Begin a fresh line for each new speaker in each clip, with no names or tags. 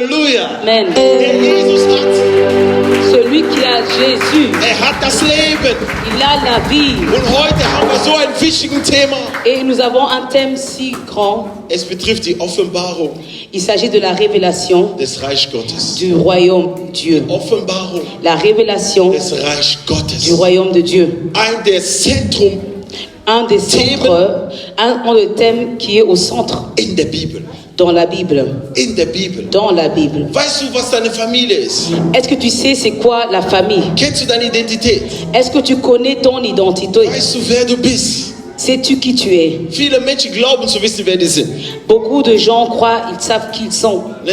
Halleluja.
Amen.
Der Jesus hat,
Celui qui a Jésus,
hat das Leben.
il a la vie.
Und heute haben wir so ein wichtiges Thema.
Et nous avons un thème si grand.
Es betrifft die Offenbarung
Il s'agit de la révélation
des Reich Gottes.
du royaume Dieu.
Offenbarung
La révélation
des Reich
du
Gottes.
royaume de Dieu.
Ein der Zentrum
Un des centres, un des thèmes qui est au centre
in der Bibel.
dans la Bible.
In der Bibel.
Dans la Bible.
Weißt du, was deine Familie ist?
Est-ce que tu sais c'est quoi la famille?
Kennst du deine Identität?
Est-ce que tu connais ton identité?
Weißt du, wer du bist?
Sais-tu qui tu es?
Viele Menschen glauben zu wissen, wer die sind.
Beaucoup de gens croient, ils savent qui ils sont.
Nee.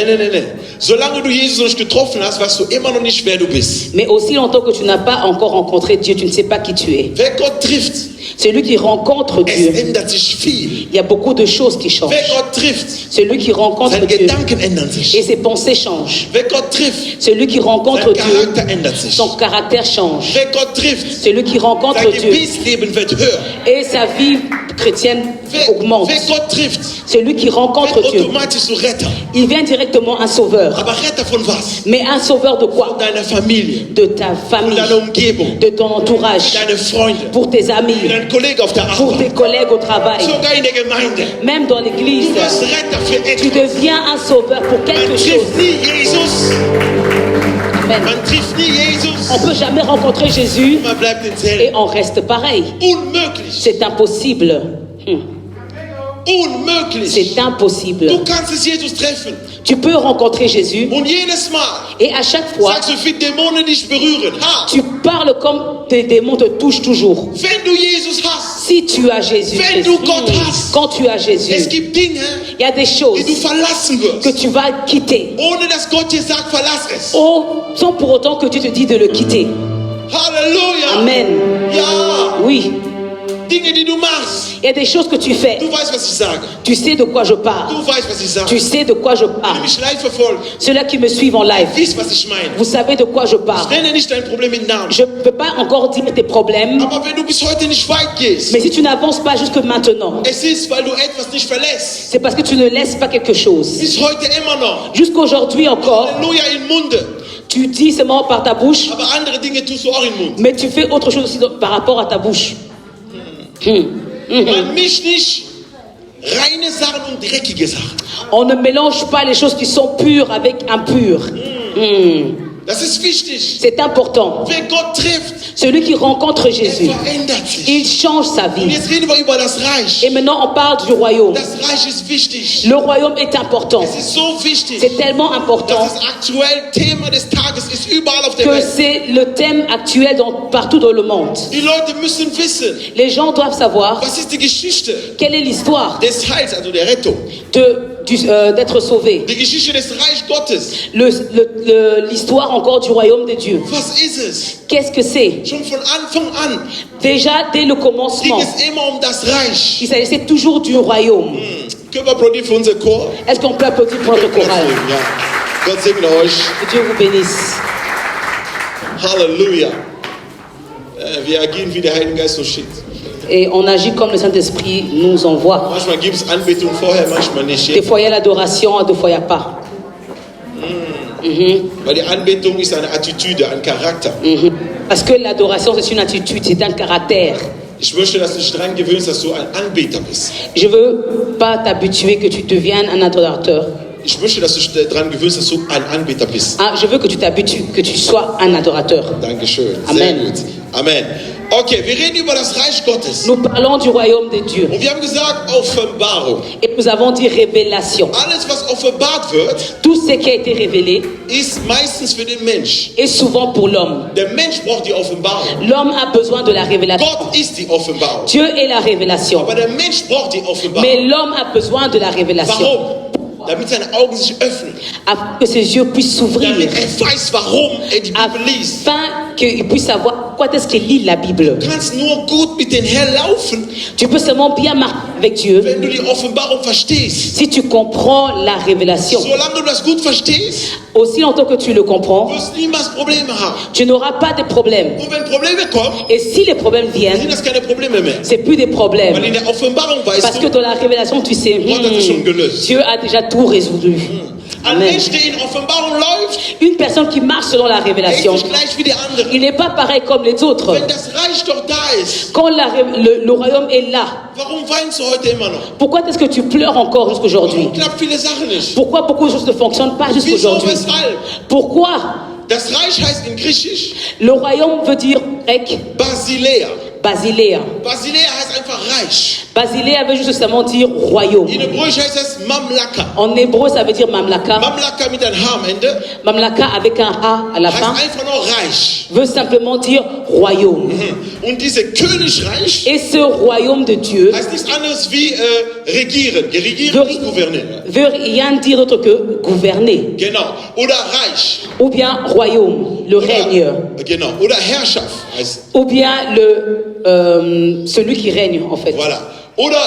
Solange du Jesus noch nicht getroffen hast, weißt du immer noch nicht, wer du bist.
Mais aussi longtemps que tu n'as pas encore rencontré Dieu, tu ne sais pas qui tu es.
Wer Gott trifft,
Celui qui rencontre
es
Dieu,
ändert sich viel.
il y a beaucoup de choses qui changent.
Wer Gott trifft,
Celui qui rencontre
seine
Dieu
Gedanken ändern sich.
et ses pensées changent.
Wer Gott trifft,
Celui qui rencontre
sein
Dieu,
Charakter ändert sich.
son caractère change.
Wer Gott trifft,
Celui qui rencontre
sein
Dieu
Gebetsleben wird höher.
et sa vie chrétienne augmente.
Wer Gott trifft,
Celui qui rencontre
wird
Dieu,
automatisch so Retter.
il vient directement un sauveur.
Aber Retter von was?
Mais un sauveur de
Von
quoi?
deiner Familie,
De ta
von
famille,
deiner Umgebung,
de ton entourage,
deine Freunde,
pour tes amis,
dein Kollege auf der
pour tes
Arbeit,
collègues au travail,
sogar in der Gemeinde.
même dans l'église.
Du wirst Retter für
Tu
etwas.
deviens un sauveur pour
Man
quelque chose.
trifft nie Jesus.
Amen.
Man trifft nie Jesus.
On ne peut jamais rencontrer Jésus
Man bleibt denselben.
et on reste pareil.
Unmöglich.
C'est impossible.
Unmöglich.
C'est impossible.
Du kannst es Jesus treffen.
Tu peux rencontrer Jésus
Und jedes Mal
et à chaque fois,
sagst du, wie Dämonen dich berühren. Ha!
tu parles comme tes démons te touchent toujours.
Wenn du Jesus hast,
Si tu as Jésus,
Wenn du Gott hast,
quand tu as
es
Jésus,
gibt Dinge,
il y a des choses
die du verlassen
que
wirst.
tu vas quitter.
Ohne dass Gott dir sagt, verlass es.
Oh, sans pour autant que tu te dis de le quitter.
Halleluja.
Amen.
Ja.
Oui,
Dinge, die du machst.
il y a des choses que tu fais.
Du weißt, was ich sage.
Tu sais de quoi je parle.
Du weißt, was ich sage.
Tu sais de quoi je
Wenn du
parle.
mich live verfolgst,
Ceux-là qui me suivent en live,
weißt, was ich meine.
vous savez de quoi je
Ich
parle.
nenne nicht dein Problem mit Namen.
Je ne peux pas encore dire tes problèmes,
Aber wenn du bis heute nicht weit gehst,
mais si tu n'avances pas jusque maintenant,
es ist, weil du etwas nicht verlässt.
c'est parce que tu ne laisses pas quelque chose.
Bis heute immer noch.
Jusqu'aujourd'hui encore,
Halleluja im Munde.
tu dis seulement par ta bouche,
Aber andere Dinge tust du auch im Mund.
mais tu fais autre chose aussi par rapport à ta bouche.
Man mischt nicht reine Sachen und dreckige Sachen.
On ne mélange pas les choses qui sont pures avec impures.
Das ist wichtig.
C'est important.
Wer Gott trifft,
Celui qui rencontre Jésus,
verändert sich.
il change sa
Und
vie.
jetzt reden wir über das Reich.
Et maintenant, on parle du royaume.
Das Reich ist wichtig.
Le royaume est important.
Es ist so wichtig.
C'est tellement important
Das ist aktuell Thema des Tages, ist überall auf der
que
Welt.
c'est le thème actuel partout dans le monde.
Die Leute müssen wissen,
Les gens doivent savoir
was ist die Geschichte
quelle est l'histoire
des Heils, also der Rettung.
d'être sauvé.
Die Geschichte des Reich Gottes.
L'histoire encore du royaume de Dieu.
Was ist es?
Qu'est-ce que c'est?
Schon von Anfang an
Déjà, dès le
ging
commencement,
es immer um das Reich.
il s'agissait toujours du royaume.
Können wir applaudieren für unser Chor?
Est-ce qu'on peut applaudir pour notre chorale?
Ja. Gott segne euch.
Que Dieu vous bénisse.
Halleluja. Wir agieren, wie der Heilige Geist uns schickt.
Et on agit comme le Saint-Esprit nous envoie.
Manchmal gibt es Anbetung vorher, manchmal nicht.
Des fois, il y a l'adoration, des fois, il n'y a pas.
Weil die Anbetung ist eine Attitüde, ein Charakter.
Parce que l'adoration, c'est une attitude, c'est un caractère.
Ich möchte, dass du dich daran gewöhnst, dass du ein Anbeter bist.
Je ne veux pas t'habituer que tu deviennes un adorateur.
Ich möchte, dass du dich daran gewöhnst, dass du ein Anbeter bist.
Ah, je veux que tu t'habitues, que tu sois un adorateur.
Dankeschön.
Amen.
Sehr gut. Amen. Okay, wir reden über das Reich Gottes.
Nous parlons du royaume de Dieu.
Und wir haben gesagt, Offenbarung.
Et nous avons dit révélation.
Alles, was offenbart wird,
Tout ce qui a été révélé
ist meistens für den Mensch.
est souvent pour l'homme.
Der Mensch braucht die Offenbarung.
L'homme a besoin de la révélation.
Gott ist die Offenbarung.
Dieu est la révélation.
Aber der Mensch braucht die Offenbarung.
Mais l'homme a besoin de la révélation.
Warum? Damit seine Augen sich öffnen.
Afin que ses yeux puissent s'ouvrir.
Damit weiß, warum die Bibel liest.
Afin qu'il puisse savoir pourquoi est-ce qu'il lit la Bible.
Du kannst nur gut mit dem Herrn laufen,
Tu peux seulement bien marcher avec Dieu
wenn du die Offenbarung verstehst.
si tu comprends la révélation.
Solange du das gut verstehst,
Aussi longtemps que tu le comprends,
wirst du niemals Probleme haben.
tu n'auras pas de problème.
Und wenn Probleme kommen,
Et si les problèmes viennent,
sind das keine Probleme mehr.
c'est plus des
Weil
problèmes.
in der Offenbarung weißt
Parce que
du,
dans la révélation, tu sais,
Gott hat es schon gelöst.
Dieu a déjà tout résolu.
Ein
Amen.
Mensch, der in Offenbarung läuft,
Une personne qui marche selon la
der ist
révélation,
nicht gleich wie die anderen.
il n'est pas pareil comme les autres.
Wenn das Reich doch da ist,
Quand le royaume est là,
warum weinst du heute immer noch?
pourquoi est-ce que tu pleures encore jusqu'aujourd'hui?
Warum klappt viele Sachen nicht?
Pourquoi beaucoup de choses ne fonctionnent pas
Wieso,
jusqu'aujourd'hui?
weshalb?
Pourquoi?
Das Reich heißt in Griechisch
Le royaume veut dire grec,
Basilea.
Basileia.
Basilea heißt einfach Reich.
Basileia veut justement dire royaume.
In Hebräisch heißt es Mamlaka.
En hébreu, ça veut dire mamlaka.
Mamlaka mit einem H am Ende
Mamlaka avec un A à la
heißt
fin
einfach nur Reich.
veut simplement dire royaume.
Und diese Königreich
Et ce royaume de Dieu
heißt nichts anderes wie regieren. Regieren ist gouverner.
veut rien dire d'autre que gouverner.
Genau. Oder Reich.
Ou bien royaume, le règne.
Genau. Oder Herrschaft heißt.
Ou bien celui qui règne en fait.
Voilà. Oder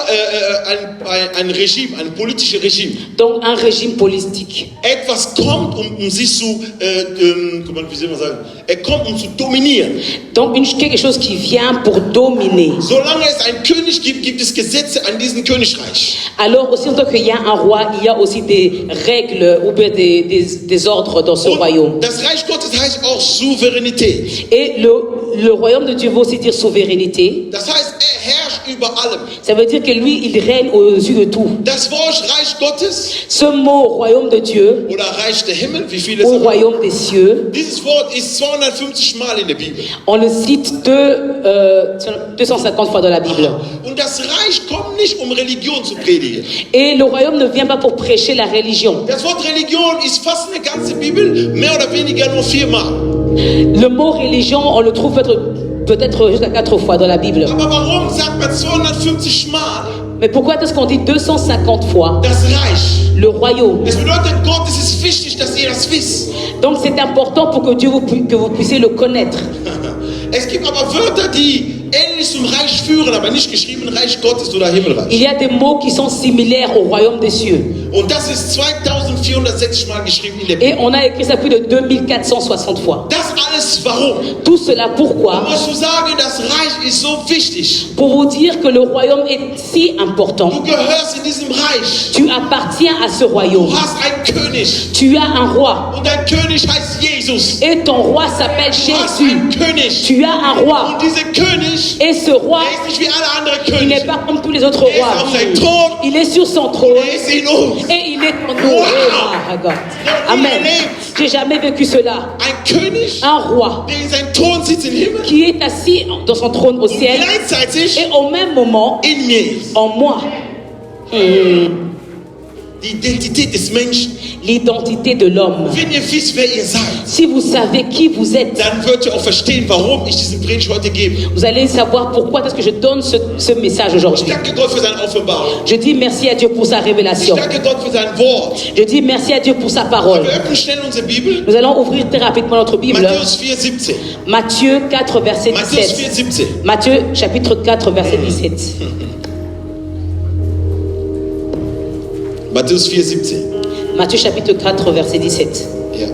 ein Regime, ein politisches Regime.
Donc un régime politique.
Etwas kommt, um sich zu, wie soll man sagen, kommt, um zu dominieren.
Donc quelque chose qui vient pour dominer.
Solange es einen König gibt, gibt es Gesetze an diesem Königreich.
Alors aussi longtemps qu'il y a un roi, il y a aussi des règles ou bien des ordres dans ce royaume.
Das Reich Gottes heißt auch Souveränität.
Et le royaume de Dieu veut aussi dire souveraineté.
Das heißt, herrscht über allem.
Ça veut dire que lui, il règne au-dessus de tout.
Das Wort Reich Gottes
Ce mot royaume de Dieu
oder Reich der Himmel, wie viele
ou
sagen,
royaume des cieux,
dieses Wort ist 250 Mal in der Bibel.
on le cite 250 fois dans la Bible.
Und das Reich kommt nicht, um Religion zu predigen.
Et le royaume ne vient pas pour prêcher la religion.
Das Wort Religion ist fast eine ganze Bibel, mehr oder weniger nur 4 Mal.
Le mot religion, on le trouve peut-être jusqu'à 4 fois dans la Bible.
Aber warum sagt man 250 Mal
Mais pourquoi est-ce qu'on dit 250 fois
das Reich?
le royaume?
Das bedeutet, Gott, es ist wichtig, dass ihr das wisst.
Donc c'est important pour que que vous puissiez le connaître.
Es gibt aber Wörter, die ähnlich zum Reich führen, aber nicht geschrieben Reich Gottes oder Himmelreich.
Il y a des mots qui sont similaires au royaume des cieux.
Und das ist 2460 Mal geschrieben in der Bibel.
Et on a écrit ça plus de 2460 fois.
Das alles warum?
Tout cela
Um
pourquoi?
euch zu sagen, das Reich ist so wichtig.
Pour vous dire que le royaume est si important.
Du gehörst in diesem Reich.
Tu appartiens à ce
Du
royaume.
hast einen König.
Tu as un roi.
Und dein König heißt Jesus.
Et ton roi s'appelle
Du hast
Jésus.
einen König.
Tu as un roi.
Und dieser König,
Et ce roi,
der ist nicht wie alle anderen
il n'est
Könige.
pas comme tous les autres
Er ist
rois.
auf seinem Thron.
Il est sur son trône.
Er ist in uns.
Et il est en nous.
Wow.
Oh my God. Amen. J'ai jamais vécu cela.
Ein König,
Un roi
der in seinem Thron sitzt im Himmel.
qui est assis dans son trône au
Und
ciel
gleichzeitig
et au même moment
in mir ist.
en moi.
Die Identität des Menschen.
L'identité de l'homme.
Wenn ihr wisst, wer ihr seid,
Si vous savez qui vous êtes,
dann wird ihr auch verstehen, warum ich diesen Predigt heute gebe.
vous allez savoir pourquoi est-ce que je donne ce message
Ich
aujourd'hui.
danke Gott für seine Offenbarung.
Je dis merci à Dieu pour sa
Ich
révélation.
danke Gott für sein Wort.
Je dis merci à Dieu pour sa parole.
Wir öffnen schnell unsere Bibel.
Nous allons ouvrir très rapidement notre Bible.
Matthäus 4, 17.
Matthieu 4, verset
Matthäus 4,
17.
17.
Matthieu chapitre 4, verset 17.
Matthäus 4, 17.
Matthieu chapitre 4, verset 17.
Ja.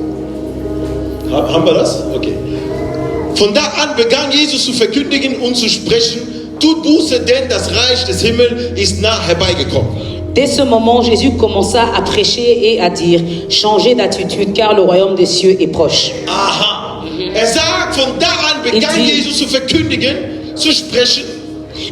Haben wir das? Okay. Von da an begann Jesus zu verkündigen und zu sprechen: Tut Buße, denn das Reich des Himmels ist nah herbeigekommen.
Dès ce moment, Jésus commença à prêcher et à dire: changez d'attitude, car le royaume des cieux est proche.
Aha. Er sagt, von da an begann
Il dit-
Jesus zu verkündigen, zu sprechen.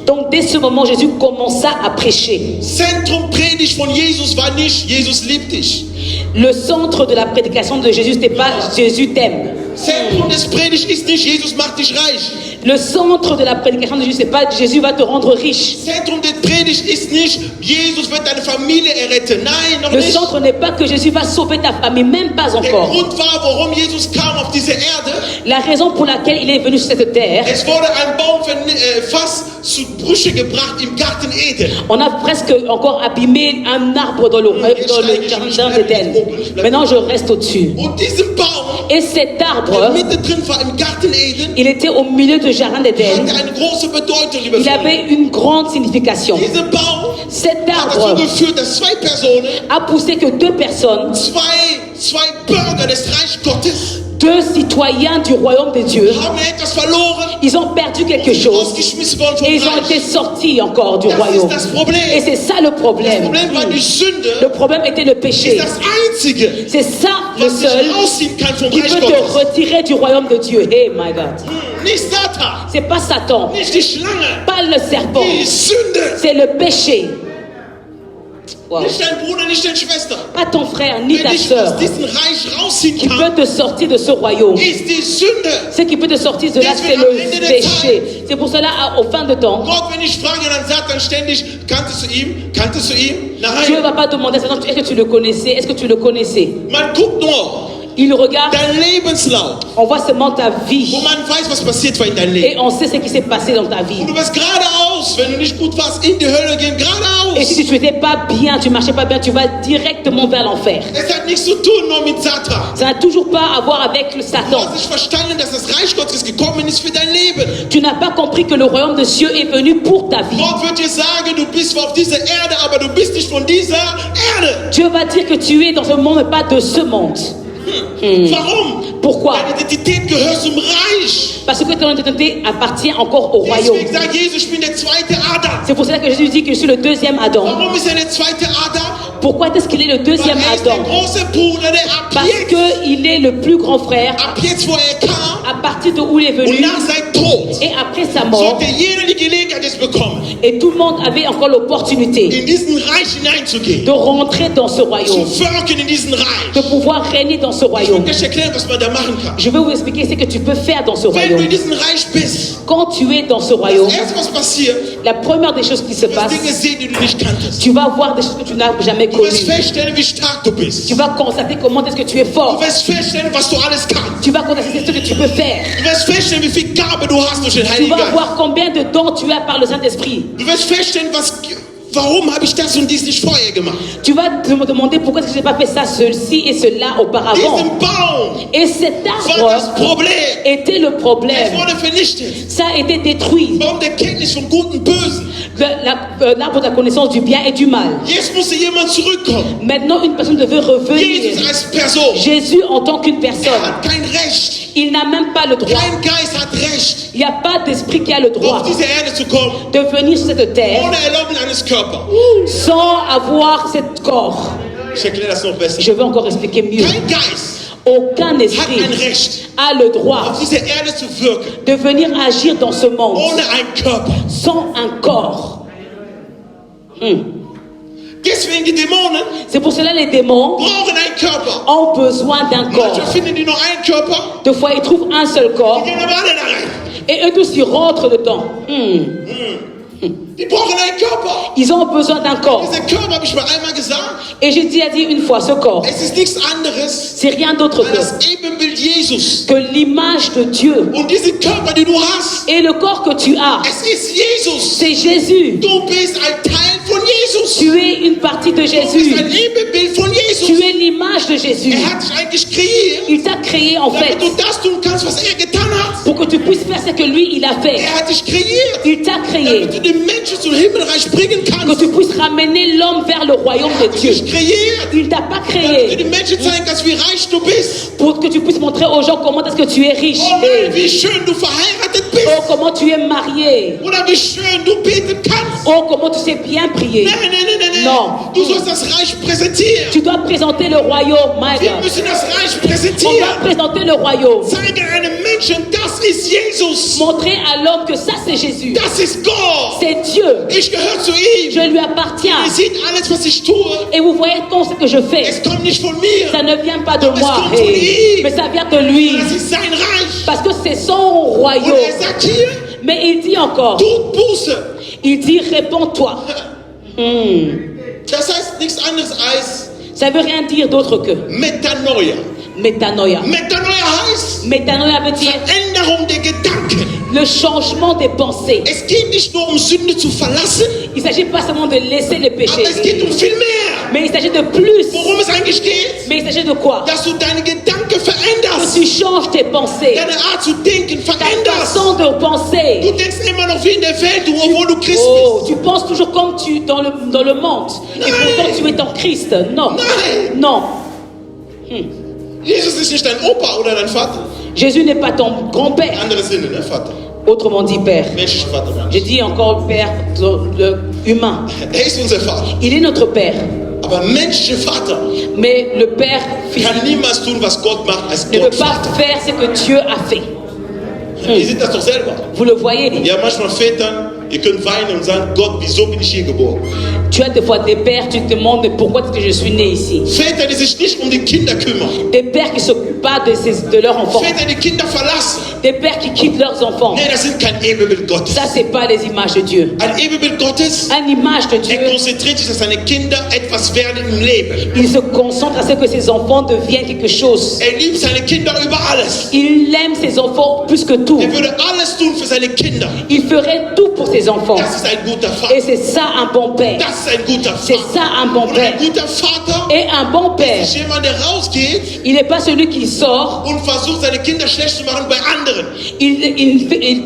Donc dès ce moment, Jésus commença à prêcher.
Zentrum Predigt von Jesus war nicht: Jesus liebt dich.
Le centre de la prédication de Jésus n'était pas Jésus t'aime.
Zentrum des Predigt ist nicht: Jesus macht dich reich.
Le centre de la prédication de Jésus, c'est pas Jésus va te rendre riche.
Zentrum der Predigt ist nicht: Jesus wird deine Familie erretten. Nein, noch
Le
nicht.
centre n'est pas que Jésus va sauver ta famille, même pas
Der
encore.
Grund war, warum Jesus kam auf diese Erde.
La raison pour laquelle il est venu sur cette terre,
Es wurde ein Baum fast zu Brüche gebracht im Garten Eden.
on a presque encore abîmé un arbre dans le jardin d'Éden. Maintenant, je reste au-dessus.
Und diesen Baum,
Et cet
der
arbre,
mittendrin war im Garten Eden,
il était au milieu du jardin d'Éden.
hatte eine große Bedeutung, liebe
Il
Freunde.
avait une grande signification.
Dieser Baum
Cet
hat dazu
arbre
geführt, dass zwei Personen,
a poussé que deux personnes,
zwei Bürger des Reich Gottes,
Deux citoyens du royaume de Dieu,
haben etwas verloren
ils ont perdu quelque
und
chose
ausgeschmissen worden vom
et ils ont
Reich.
été sortis encore du
Das
royaume.
ist das Problem.
Et c'est ça le
Das
problème.
Problem war die
Le
Sünde,
problème était le
ist
péché.
das Einzige,
C'est ça le
was dich
seul
rausziehen kann vom
qui
Reich
peut
Gottes.
te retirer du royaume de Dieu. Hey my God.
Nicht Satan,
C'est pas Satan,
nicht die Schlange,
pas le serpent,
die Sünde.
c'est le péché. Wow.
Nicht dein Bruder, nicht deine Schwester.
Pas ton frère ni
Wer
ta
dich
soeur
aus diesem Reich rausziehen
qui
kann,
peut te sortir de ce royaume.
ist die Sünde.
Ce qui peut te sortir de là, c'est le péché. C'est pour cela, au fin de temps,
Gott, wenn ich frage, dann sagt dann ständig, kanntest du ihn? Kanntest du ihn?
Dieu ne
Nein.
va pas demander à Satan, est-ce que tu le connaissais? Est-ce que tu le connaissais?
Man guckt nur
Il regarde,
dein Lebenslauf,
on voit seulement ta vie.
wo man weiß, was passiert war in deinem Leben.
Et on sait ce qui s'est passé dans ta vie.
Und du wirst geradeaus, wenn du nicht gut warst, in die Hölle gehen,
Et si
geradeaus.
tu n'étais pas bien, tu marchais pas bien, tu vas directement vers l'enfer.
Es hat nichts zu tun nur mit Satan.
Ça n'a toujours pas à voir avec le
Du
Satan.
hast nicht verstanden, dass das Reich Gottes gekommen ist für dein Leben.
Tu n'as pas compris que le royaume de Dieu est venu pour ta vie.
Gott wird dir sagen, du bist auf dieser Erde, aber du bist nicht von dieser Erde.
Dieu va dire que tu es dans ce monde, mais pas de ce monde.
Warum?
Pourquoi?
Deine Identität gehört zum Reich.
Parce que ton identité appartient encore au royaume.
Deswegen sagt Jesus, ich bin der zweite Adam.
C'est pour cela que Jésus dit que je suis le deuxième Adam.
Warum ist er der zweite Adam?
Pourquoi est-ce qu'il est le
Weil
deuxième
er ist der
Adam?
große Bruder, der ab
Parce
jetzt,
qu'il est le plus grand frère
wo er kam
à partir de où il est
und
venu
nach seinem Tod,
et après sa mort.
sollte jeder die Gelegenheit es bekommen,
Et tout le monde avait encore l'opportunité
in diesen Reich hineinzugehen,
de rentrer dans ce
zu
royaume,
wirken in diesen
de
Reich.
pouvoir régner dans ce
Ich will
royaume.
dir erklären, was man da machen kann.
Je vais vous expliquer ce que tu peux faire dans ce
Wenn du
royaume.
in diesem Reich bist,
Quand tu es dans ce
das
royaume,
erste, was passiert,
la première des choses qui se
du wirst
passe,
Dinge sehen, die du nicht kanntest.
tu vas voir des choses que tu n'as jamais
Du wirst
connues.
feststellen, wie stark du bist.
Tu vas constater comment est-ce que tu es
Du
fort.
wirst feststellen, was du alles kannst.
Tu vas constater ce que tu peux faire.
Du wirst feststellen, wie viel Gabe du hast durch den
Tu
Heiligen
vas
Geist.
voir combien de dons tu as par le Saint-Esprit.
Du wirst feststellen, warum habe ich das und dies nicht vorher gemacht.
Tu vas te demander pourquoi est-ce que je n'ai pas fait ça, ceci et cela auparavant.
Diesen Baum
Et cet
war das
arbre
Problem.
était le
Es
problème.
wurde vernichtet.
Ça a été détruit.
Baum der Kenntnis vom Guten und Bösen.
L'arbre de la connaissance du bien et du mal.
Jetzt musste jemand zurückkommen.
Maintenant, une personne devait revenir.
Jesus als Person.
Jésus en tant qu'une personne.
Hat kein Recht.
Il n'a même pas le droit.
Kein Geist hat Recht,
Il n'y a pas d'esprit qui a le droit
auf diese Erde zu kommen,
de venir sur cette terre
ohne Erlaubnis eines Körpers.
sans avoir ce corps.
Ich erkläre das noch besser.
Je vais encore expliquer mieux.
Kein Geist
Aucun
hat
esprit
ein Recht,
a le droit
auf dieser Erde zu wirken,
de venir agir dans ce monde
ohne einen Körper.
sans un corps.
Deswegen die Dämonen
C'est pour cela les démons
brauchen einen Körper.
ont besoin d'un corps.
Manchmal finden die nur einen Körper,
Deux fois, ils trouvent un seul corps
die gehen aber alle da rein.
et eux tous ils rentrent dedans.
Die brauchen einen Körper.
Ils ont besoin d'un corps.
Dieser Körper, habe ich mal einmal gesagt,
Et Jésus a dit une fois, ce corps,
es ist nichts anderes
c'est rien d'autre
als das Ebenbild Jesus.
que l'image de Dieu.
Und diesen Körper, den du hast,
Et le corps que tu as,
es ist Jesus.
c'est Jésus.
Du bist ein Teil von Jesus.
Tu es une partie de
Du bist
Jésus.
ein Ebenbild von Jesus.
Tu es l'image de Jésus.
Hat dich eigentlich kreiert,
Il t'a créé en fait
damit du das tun kannst, was er getan hat.
pour que tu puisses faire ce que lui, il a fait.
Hat dich kreiert,
Il t'a créé
damit du den Menschen zum Himmelreich bringen
que
kannst.
tu puisses ramener l'homme vers le royaume de
Hat
Dieu.
dich kreiert,
Il t'a pas
damit du
créé
den Menschen zeigen kannst, wie reich du bist.
pour que tu puisses montrer aux gens comment est-ce que tu es riche.
Oh nein, wie schön du verheiratet bist.
Oh, comment tu es marié.
Oder wie schön du beten kannst.
Oh, comment tu sais bien prier.
Nein, nein, nein, nein, nein.
Non.
Du sollst das Reich präsentieren.
Tu dois présenter le royaume, my
Wir
God.
müssen das Reich
On doit
präsentieren.
présenter le royaume.
Zeige einem Menschen, das ist Jesus.
Montrer à l'homme que ça c'est Jésus.
Das ist Gott.
C'est Dieu.
Ich gehöre zu ihm.
Je lui appartiens.
Ihr seht alles, was ich tue.
Et vous voyez tout ce que je fais.
Es kommt nicht von mir.
Ça ne vient pas de
Aber es
moi,
kommt von
hey.
ihm.
Mais ça vient de lui.
Das ist sein Reich.
Parce que c'est son
Und
royaume.
er sagt hier,
Mais il dit encore,
tut Buße.
il dit réponds-toi.
Das heißt nichts anderes als
Ça veut rien dire d'autre que
Metanoia.
Metanoia.
Metanoia heißt
Metanoia veut dire
Veränderung der Gedanken.
le changement des pensées.
Es geht nicht nur um Sünde zu verlassen,
Il ne s'agit pas seulement de laisser le péché,
aber es geht um viel mehr.
mais il s'agit de plus.
Worum es eigentlich geht,
Mais il s'agit de quoi?
dass du deine Gedanken
Que
veränderst,
tu changes tes pensées,
deine Art zu denken
ta
veränderst.
façon de penser.
Du denkst immer noch wie in der Welt, obwohl du Christ
Oh, tu penses toujours comme tu dans le monde. Et pourtant tu es en Christ. Non.
Nein.
Non.
bist. Jesus ist nicht dein Opa oder dein Vater.
Jésus n'est pas ton grand-père.
Andere Sinne, ne, Vater.
Autrement dit, Père.
Menschlicher Vater.
Je dis encore Père humain.
Ist unser Vater.
Il est notre Père.
Aber menschlicher Vater
Mais le Père
kann niemals tun, was Gott macht als
ne peut
Gott.
pas faire ce que Dieu a fait.
Ihr seht das doch selber.
Vous le voyez.
Ja, manchmal Väter, ihr könnt weinen und sagen, Gott, wieso bin ich hier geboren?
Tu as des fois des pères, tu te demandes pourquoi est-ce que je suis né ici.
Väter, die sich nicht die Kinder kümmern.
Des pères qui ne s'occupent pas de leurs enfants.
Väter, die Kinder verlassen.
Des pères qui quittent leurs enfants.
Nee, das sind kein Ebenbild Gottes.
Ça, c'est pas les images de Dieu.
Ein Ebenbild Gottes,
Une image de Dieu,
konzentriert sich, dass seine Kinder etwas werden im Leben.
il se concentre à ce que ses enfants deviennent quelque chose.
Liebt seine Kinder über alles.
Il aime ses enfants plus que tout.
Würde alles tun für seine Kinder.
Il ferait tout pour ses enfants.
Das ist ein guter Vater.
Et c'est ça un bon père.
Das ist ein guter Vater.
C'est ça un bon
Und
père.
ein guter Vater
Et un bon père,
ist jemand, der rausgeht
il n'est pas celui qui sort,
und versucht, seine Kinder schlecht zu machen bei anderen.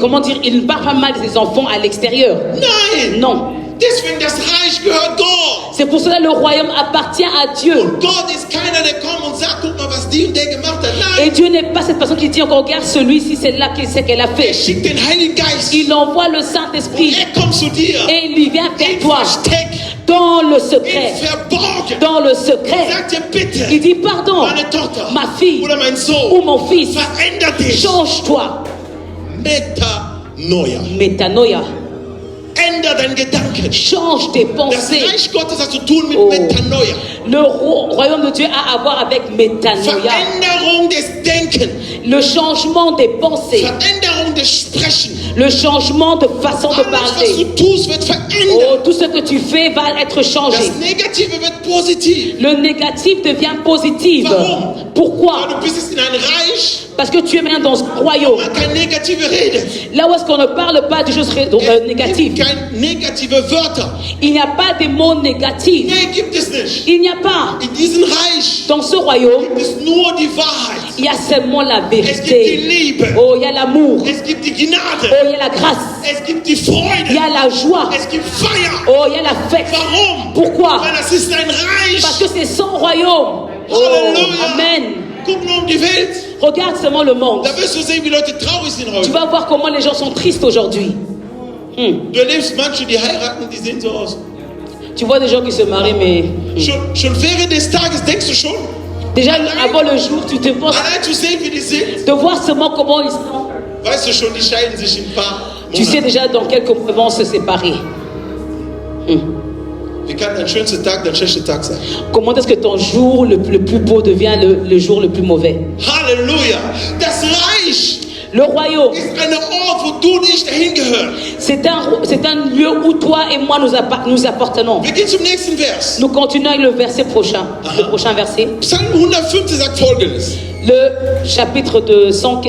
comment dire, il ne parle pas mal de ses enfants à l'extérieur.
Nein.
Non.
Deswegen, das Reich gehört Gott.
C'est pour cela que le royaume appartient à Dieu.
Und Gott ist keiner, der kommt und sagt, guck mal, was die und der gemacht hat. Nein.
Et Dieu n'est pas cette personne qui dit encore, regarde celui-ci, c'est là ce qu'elle a fait.
Schickt den Heiligen Geist.
Il envoie le Saint-Esprit
Kommt zu dir.
et il vient vers toi
Versteckt.
dans le secret.
Verborgen.
Dans le secret.
Sagt dir bitte,
Il dit, pardon,
meine Tochter
ma fille
oder mein Sohn,
ou mon fils,
verändert dich.
change-toi.
Metanoia.
Metanoia.
Änder deinen Gedanken.
Change tes
Das
pensées.
Reich Gottes hat zu tun mit
Oh.
Metanoia.
Le royaume de Dieu a à voir avec métanoia.
Veränderung des Denkens.
Le changement des pensées.
Veränderung des Sprechens.
Le changement de façon de
Alles, was
parler.
du tust, wird
Oh,
verändert.
tout ce que tu fais va être changé.
Das Negative wird positiv.
Le négatif devient positif.
Warum?
Pourquoi?
Du bist jetzt in ein Reich,
Parce que tu es maintenant dans un royaume.
wo kein Negative redet.
Là où est-ce qu'on ne parle pas de choses
Es gibt
négatives.
keine negative Wörter.
Il n'y a pas de mots négatifs.
Nee, gibt es nicht.
Il n'y a pas.
In diesem Reich
Dans ce royaume,
gibt es nur die Wahrheit.
il y a seulement la
Es gibt die
vérité.
Liebe.
Oh, il y a l'amour.
Es gibt die Gnade.
Oh, il y a la grâce.
Es gibt die
Il y
Freude.
a la joie.
Es gibt Feier.
Oh, il y a la fête.
Warum?
Pourquoi?
Weil das ist ein
Parce
Reich.
que c'est son royaume. Oh,
Halleluja.
amen.
Guck nur um die Welt.
Regarde seulement le monde.
Da wirst du sehen, wie Leute traurig sind
Tu
heute.
vas voir comment les gens sont tristes aujourd'hui.
Du erlebst manche, die heiraten, die sehen so aus.
Tu vois des gens qui se marient, mais
Schon während des Tages denkst du schon,
déjà avant le jour, tu te penses
allein zu sehen, wie die sind.
de voir seulement comment ils sont.
Weißt du schon, die scheiden sich in ein paar
Tu sais
Monaten.
déjà dans quelques mois ils vont se séparer.
Wie kann dein schönster Tag dein schlechter Tag sein?
Comment est-ce que ton jour le plus beau devient le jour le plus mauvais?
Halleluja! Das Reich
Le royaume,
ist ein Ort, wo du und ich dahin gehören.
c'est un lieu où toi et moi nous appartenons.
Wir gehen zum nächsten Vers.
Nous continuons avec le verset prochain. Le prochain verset.
Psalm 115 sagt Folgendes.
Le chapitre de Psaume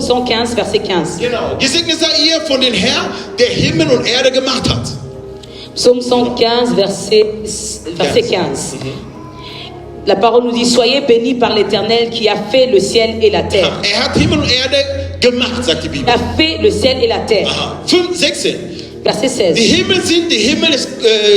115, verset 15.
Genau. Gesegnet sei ihr von dem Herrn, der Himmel und Erde gemacht hat.
Psaume 115, verset 15. La parole nous dit, soyez bénis par l'Éternel qui a fait le ciel et la terre.
Hat Himmel und Erde gemacht, sagt die
Il
Bibel.
a fait le ciel et la terre.
Aha. 16.
Verset
Die
16.
Himmel sind die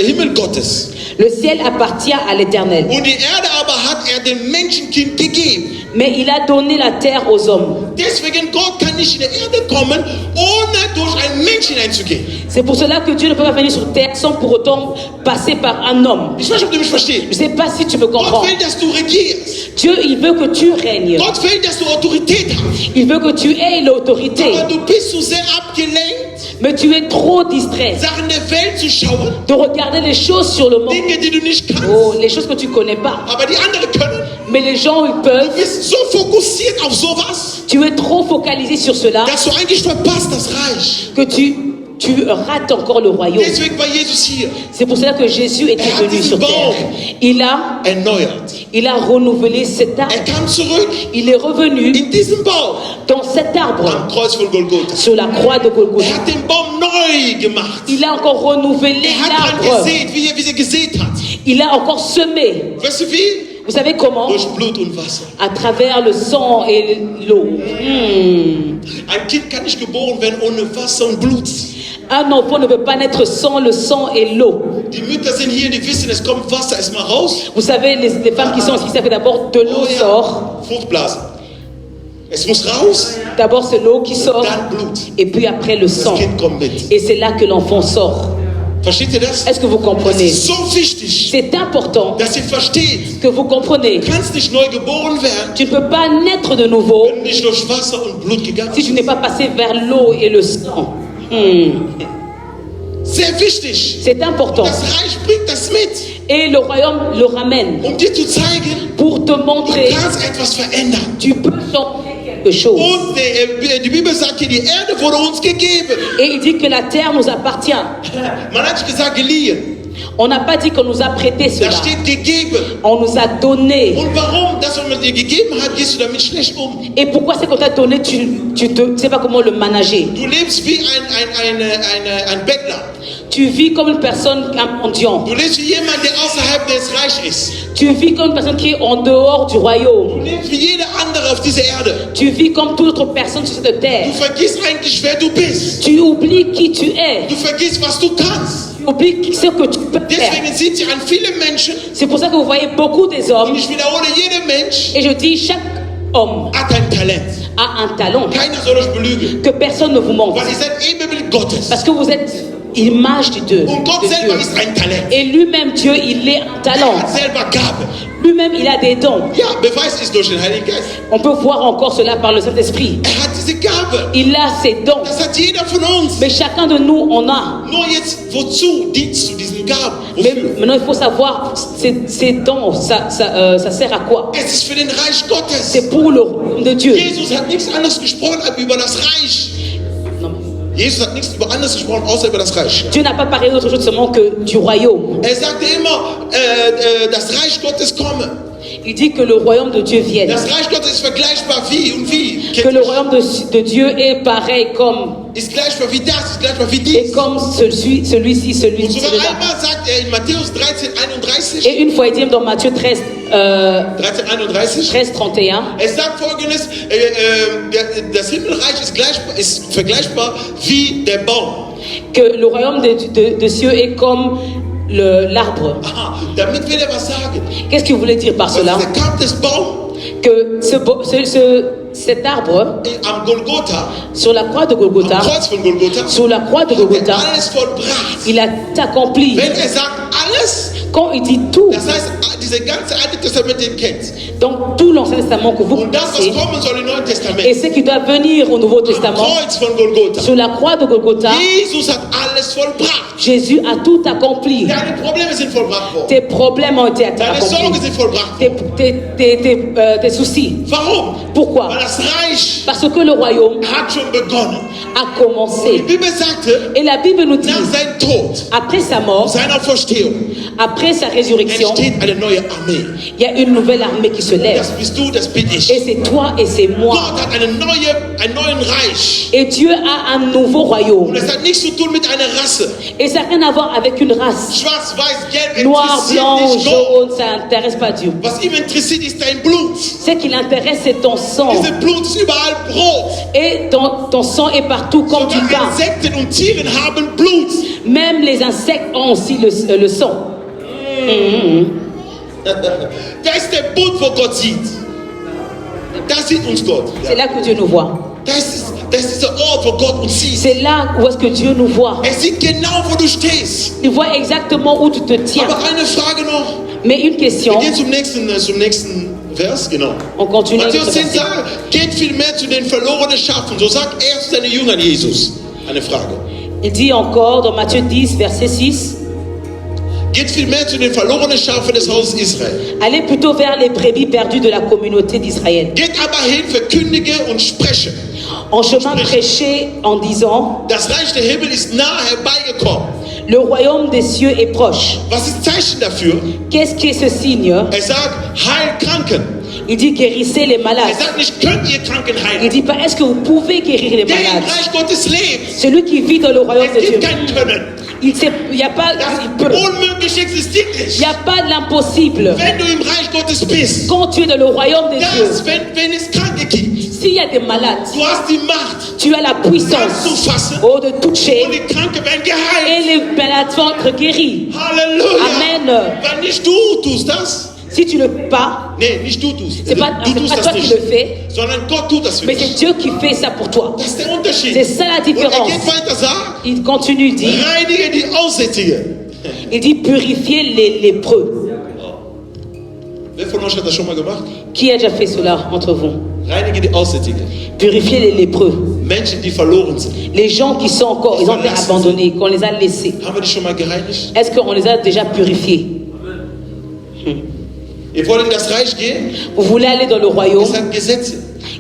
Himmel Gottes.
Le ciel appartient à l'Éternel,
Und die Erde aber hat dem Menschenkind gegeben.
mais il a donné la terre aux hommes.
Deswegen Gott kann nicht in die Erde kommen, ohne durch einen Menschen hineinzugehen.
C'est pour cela que Dieu ne peut pas venir sur terre sans pour autant passer par un homme.
Ich weiß nicht, ob du mich verstehst.
Je ne sais pas si tu me comprends.
Gott will, dass du regierst.
Dieu, il veut que tu règnes.
Gott will, dass du Autorität hast.
Il veut que tu aies l'autorité.
Aber du bist so sehr abgelenkt,
Mais tu es trop distrait
Sachen der Welt zu schauen,
de regarder les choses sur le monde.
Dinge, die du nicht kannst,
Oh, les choses que tu connais pas.
aber die andere können.
Mais les gens, ils peuvent.
Du bist so fokussiert auf sowas,
Tu es trop focalisé sur cela
dass du eigentlich verpasst das Reich.
que tu rates encore le royaume.
Deswegen war Jesus hier,
C'est pour cela que Jésus était venu sur terre.
erneuert.
Il a renouvelé cet arbre.
Kam zurück
Il est revenu
in diesen Baum
dans cet arbre
am Kreuz von Golgotha.
sur la croix de Golgotha.
Hat den Baum neu gemacht.
Il a encore renouvelé
Hat dran
l'arbre.
gesät, wie er gesät hat.
Il a encore semé.
Weißt du wie?
Vous savez comment?
Durch Blut und Wasser.
À travers le sang et l'eau.
Ein Kind kann nicht geboren werden ohne Wasser und Blut.
Un enfant ne peut pas naître sans le sang et l'eau.
Die Mütter sind hier, die wissen, es kommt Wasser erstmal raus.
Vous savez, les femmes qui sont ici, ça fait d'abord de l'eau sort.
Fruchtblase. Es muss raus,
D'abord c'est l'eau qui sort
dann Blut.
et puis après le
Das
sang.
Kind kommt mit.
Et c'est là que l'enfant sort.
Versteht ihr das?
Est-ce que vous
Das
comprenez?
ist so wichtig,
C'est important
dass ihr versteht.
que vous comprenez.
Du kannst nicht neu geboren werden,
Tu ne peux pas naître de nouveau
wenn du nicht durch Wasser und Blut gegangen
si tu
bist.
n'es pas passé vers l'eau et le sang.
Sehr wichtig.
C'est important.
Das Reich bringt das mit,
Et le royaume le ramène
dir zu zeigen,
pour te
du
montrer
kannst etwas verändern.
tu peux changer quelque chose.
Und die Bibel sagt hier, die Erde wurde uns gegeben.
Et il dit que la terre nous appartient.
Man hat nicht gesagt geliehen,
On n'a pas dit qu'on nous a prêté
da
cela.
steht gegeben.
On nous a donné.
Und warum? Das, was man dir gegeben hat, gehst du damit schlecht um.
Et pourquoi c'est qu'on t'a donné, tu ne sais pas comment le manager.
Du lebst wie ein Bettler.
Tu vis comme une personne, un mendiant.
Du lebst wie jemand, der außerhalb des Reichs ist.
Tu vis comme une personne qui est en dehors du royaume.
Du lebst wie jeder andere auf dieser Erde.
Tu vis comme toute autre personne sur cette terre.
Du vergisst eigentlich, wer du bist.
Tu oublies qui tu es.
Du vergisst, was du kannst.
Tu oublies ce que tu peux faire.
Deswegen sind sie an viele Menschen,
C'est pour ça que vous voyez beaucoup des
und
hommes.
ich wiederhole, jeder Mensch
Et je dis, chaque homme
hat ein Talent.
a un talent.
Keiner soll euch belügen.
Que personne ne vous mente.
Weil ihr seid Ebenbild Gottes.
Parce que vous êtes image de Dieu.
Und Gott
de
selber
Dieu.
ist ein Talent.
Et lui-même, Dieu, il est un
Er
talent.
hat selber Gabe.
Lui-même, il a des dons.
Ja, Beweis ist durch den Heiligen Geist.
On peut voir encore cela par le Saint-Esprit.
Er hat diese Gabe.
Il a ses dons.
Das hat jeder von uns.
Mais chacun de nous en a.
Nur jetzt, wozu dienst du diesen Gaben?
Mais
Wofür?
maintenant, il faut savoir, ces dons, ça sert à quoi?
Es ist für den Reich Gottes.
C'est pour le royaume de Dieu.
Jesus hat nichts anderes gesprochen als über das Reich. Jesus hat nichts anderes gesprochen, außer über das Reich.
Dieu n'a pas parlé d'autre chose seulement que du royaume.
Er sagte immer, das Reich Gottes komme.
Il dit que le royaume de Dieu vienne.
Das Reich Gottes ist vergleichbar wie und wie.
Que le royaume de Dieu est pareil comme,
Ist gleichbar wie das, ist gleichbar wie
et
dies.
comme celui-ci,
Und sogar
celui-là.
einmal sagt er in Matthäus 13, 31,
Et une fois, il dit dans Matthieu 13,
13, 31,
13, 31,
es sagt folgendes, das Himmelreich ist vergleichbar wie der Baum.
que le royaume de cieux est comme l'arbre.
Aha, damit will er was sagen.
Qu'est-ce qu'il voulait dire par
Also
cela?
der Kampf des Baums
Que cet arbre,
am Golgotha,
sur la croix de
am
Golgotha,
Kreuz von Golgotha,
sur la croix de
hat er
Golgotha,
alles vollbracht.
il a tout accompli.
Wenn er sagt alles,
Quand il dit tout,
das heißt, diese ganze Alte Testament, den kennt.
dans tout l'Ancien Testament que vous
Und das, was
connaissez,
kommen soll im Neuen
et
Testament,
ce qui doit venir au Nouveau
am
Testament,
Kreuz von Golgotha.
sur la croix de Golgotha,
Jesus hat alles vollbracht.
Jésus a tout accompli.
Deine Probleme sind vollbracht worden.
Tes problèmes ont été
Deine Sorgen
accomplis.
sind vollbracht worden.
Tes soucis.
Warum?
Pourquoi?
Weil das Reich
Parce que le royaume
hat schon begonnen.
a
Die
commencé.
Bibel sagte,
Et la Bible nous dit,
nach seinem Tod,
après sa mort,
seiner Auferstehung,
après sa résurrection,
entsteht eine neue Armee.
il y a une nouvelle armée qui se lève.
Das bist du, das bin ich.
Et c'est toi et c'est moi.
Gott hat einen neuen Reich.
Et Dieu a un nouveau royaume.
Und es hat nichts zu tun mit einer Rasse.
Et ça n'a rien à voir avec une race.
Schwarz, weiß, gelb
Noir,
interessiert
blanc,
nicht Gott.
jaune, ça n'intéresse pas Dieu.
Was ihm interessiert, ist dein Blut.
Ce qui l'intéresse, c'est ton sang.
Dieses Blut ist überall Brot.
Et ton sang est partout comme du
Sogar
pain.
Insekten und Tieren haben Blut.
Même les insectes ont aussi le sang.
Da ist der Bund, wo Gott sieht. Da sieht uns Gott.
C'est là que Dieu nous voit.
Das ist dieser Ort, wo Gott uns sieht.
C'est là où est-ce que Dieu nous voit.
Er sieht genau, wo du stehst.
Il voit exactement où tu te tiens.
Aber eine Frage noch.
Mais une question,
Wir gehen zum nächsten Vers, genau.
on continue. avec
Matthäus
ce
10
verset.
sagt, geht vielmehr zu den verlorenen Schafen. So sagt er zu seinen Jüngern Jesus. Eine Frage.
Il dit encore dans Matthieu 10, verset 6,
Geht vielmehr zu den verlorenen Schafen des Hauses Israel.
allez plutôt vers les brebis perdues de la communauté d'Israël.
Geht aber hin, verkündige und spreche.
En chemin prêché en disant,
Das Reich der Himmel ist nahe herbeigekommen.
le royaume des cieux est proche.
Was ist Zeichen dafür?
Qu'est-ce qui est ce signe?
Er sagt, heil Kranken.
Il dit guérissez les
Er
malades.
sagt nicht, könnt ihr Kranken
Il
heilen.
dit pas est-ce que vous pouvez guérir les
Der im
malades.
Reich Gottes lebt.
Celui qui vit dans le royaume de
Es
Dieu,
gibt kein Können.
il n'y a pas,
Das
il peut.
Unmögliche existiert
Il
nicht.
n'y a pas de l'impossible.
Wenn du im Reich Gottes bist,
Quand tu es dans le royaume de Dieu,
wenn es Kranke gibt,
S'il y a des malades,
Du hast die Macht.
tu as la puissance de toucher
Und die Kranken werden
et
geheilt.
les malades vont être guéris.
Halleluja.
Amen.
Weil nicht du tust das.
Si tu ne peux pas,
Nee, nicht du tust.
c'est pas,
Du
c'est
tust
pas
das
toi qui
nicht.
le fais,
Sondern Gott tut das für
mais c'est
dich.
Dieu qui fait ça pour toi.
Das ist der Unterschied.
C'est ça la
Und er
différence.
geht weiter, sagt,
Il continue, il dit,
reinige die Aussätzige.
il dit purifier les lépreux.
Wer von euch hat das schon mal gemacht?
Qui a déjà fait cela entre vous?
Reinige die Aussätzige.
Purifier les lépreux.
Menschen, die verloren sind.
Les gens qui sont encore, ils ont été abandonnés, qu'on les a laissés.
Haben wir die schon mal gereinigt?
Est-ce qu'on les a déjà purifiés?
Wir wollen in das Reich gehen.
Vous voulez aller dans le
Es
royaume?
hat Gesetze.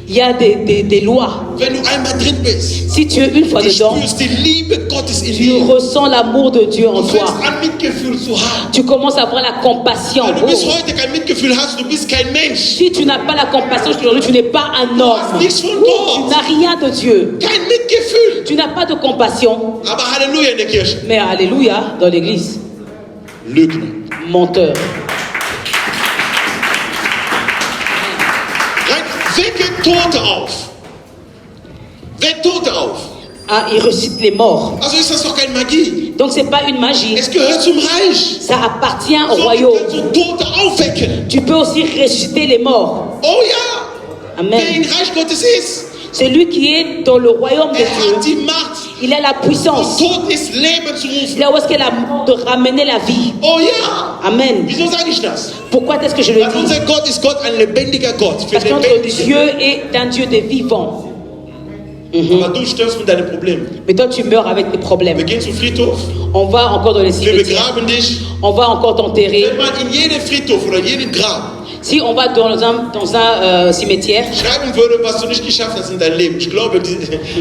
Il y a des lois.
Wenn du einmal drin bist,
Si tu es une fois
du
dedans,
spürst die Liebe Gottes in
tu
dir.
ressens l'amour de Dieu en
Du
toi.
fängst an, Mitgefühl zu haben.
Tu commences à avoir la compassion.
Wenn du bis
Oh.
heute kein Mitgefühl hast, du bist kein Mensch.
Si tu n'as pas la compassion aujourd'hui, tu n'es pas un
Du hast
homme.
nichts von
Tu
Gott.
n'as rien de Dieu.
Kein Mitgefühl.
Tu n'as pas de compassion.
Aber Halleluja in der Kirche.
Mais alléluia dans l'église.
Lügner.
Menteur.
Wecke Tote auf. Weck Tote auf.
Ah, il ressuscite les morts.
Also ist das doch keine Magie.
Donc c'est pas une magie.
Es gehört zum Reich.
Ça appartient au
So, du
royaume.
kannst so Tote aufwecken.
Tu peux aussi ressusciter les morts.
Oh ja. Wer
Amen.
im Reich Gottes ist,
Celui qui est dans le royaume de
er hat
Dieu,
die Macht.
il a la puissance.
Tod ist Leben zu rufen.
Là où est-ce qu'elle a de ramener la vie.
Oh ja.
Amen.
Wieso sage ich das?
Pourquoi est-ce que je le
Weil
dis?
unser Gott ist Gott, ein lebendiger Gott. Für
Parce que notre
Lebendige.
Dieu est un Dieu des vivants.
Aber du stirbst mit deinen Problemen.
Mais toi, tu meurs avec tes problèmes.
Wir gehen zum Friedhof.
On va encore dans les
Wir
cimetières.
begraben dich.
On va encore t'enterrer.
Wenn man in jeden Friedhof oder jeden Grab
Si on va dans un cimetière,
schreiben würde, was du nicht geschafft hast in deinem Leben, ich glaube,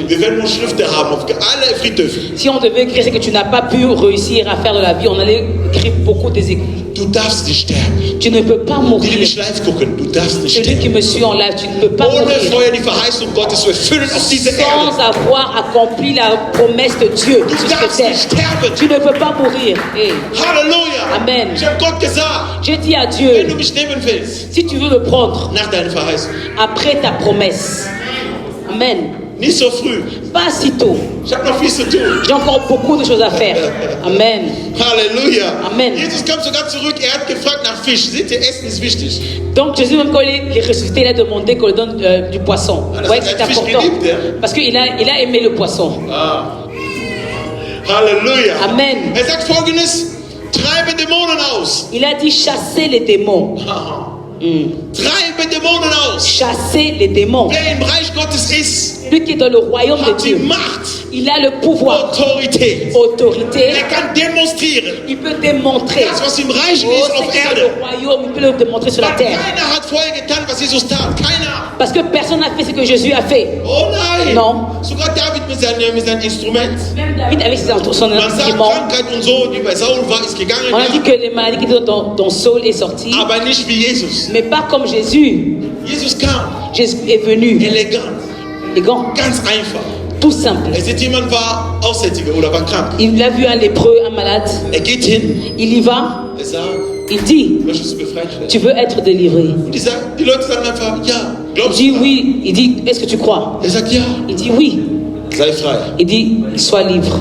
wir werden nur Schriften haben auf alle Friedhöfe.
si on devait écrire ce que tu n'as pas pu réussir à faire de la vie, on allait écrire beaucoup des écrits.
Du darfst nicht sterben.
Tu ne peux pas
Die, die
mourir.
mich live gucken, du darfst nicht
Celui qui
sterben.
me suit en live, tu ne peux pas
Ohne
mourir.
vorher die Verheißung Gottes zu erfüllen auf dieser
Sans
Erde.
avoir accompli la promesse de Dieu
Du
sur
darfst
cette
nicht
terre.
sterben.
Tu ne peux pas mourir. Hey.
Halleluja.
Amen.
Ich habe Gott gesagt,
J'ai dit à
wenn
Dieu,
du mich nehmen willst,
si tu veux me prendre
nach deiner Verheißung,
après ta promesse, Amen,
nicht so früh.
pas si tôt.
Ich habe noch viel zu tun.
J'ai encore beaucoup de choses à faire. Amen.
Halleluja.
Amen.
Jesus kam sogar zurück, er hat gefragt nach Fisch. Seht ihr, Essen ist wichtig.
Donc Jésus, même quand il est ressuscité, il a demandé qu'on lui donne du poisson.
Ah,
Vous voyez que
das
c'est
hat er
important.
geliebt, ja.
Parce qu'il a aimé le poisson.
Ah. Halleluja.
Amen.
Er sagt folgendes, treibe Dämonen aus.
Il a dit chasser les démons.
Treibe Dämonen aus.
Chasser les démons.
Wer im Reich Gottes ist,
Lui qui est dans le royaume de
hat die
Dieu,
Macht,
il a le pouvoir,
Autorität.
autorité.
Er kann demonstrieren,
Il peut démontrer.
das, was im Reich
Oh,
ist
ce
auf
qui est dans
Erde.
le royaume, il peut le démontrer sur la
Weil
terre.
keiner hat vorher getan, was Jesus tat. Keiner.
Parce que personne n'a fait ce que Jésus a fait.
Oh nein.
Non.
Sogar David mit seinem Instrument.
Même David avec son
Man sagt,
instrument.
Krankheit und so, die bei Saul war, ist gegangen.
On a dit
Ja.
que les maladies qui étaient dans Saul est sorti,
Aber nicht wie Jesus.
mais pas comme Jésus.
Jesus kam,
Jésus est venu,
elegant,
élégant,
ganz einfach.
tout simple.
Er sieht, jemand war Aussätziger oder war krank.
Il a vu un lépreux, un malade.
Er geht hin,
Il y va,
er sagt,
il dit,
möchtest du befreit werden?
tu veux être délivré.
Und die Leute sagen einfach, ja.
Il
Glaubst
dit
du?
oui. Il dit, est-ce que tu crois?
Er sagt, ja.
Il dit oui.
Sei frei.
Il dit, sois libre.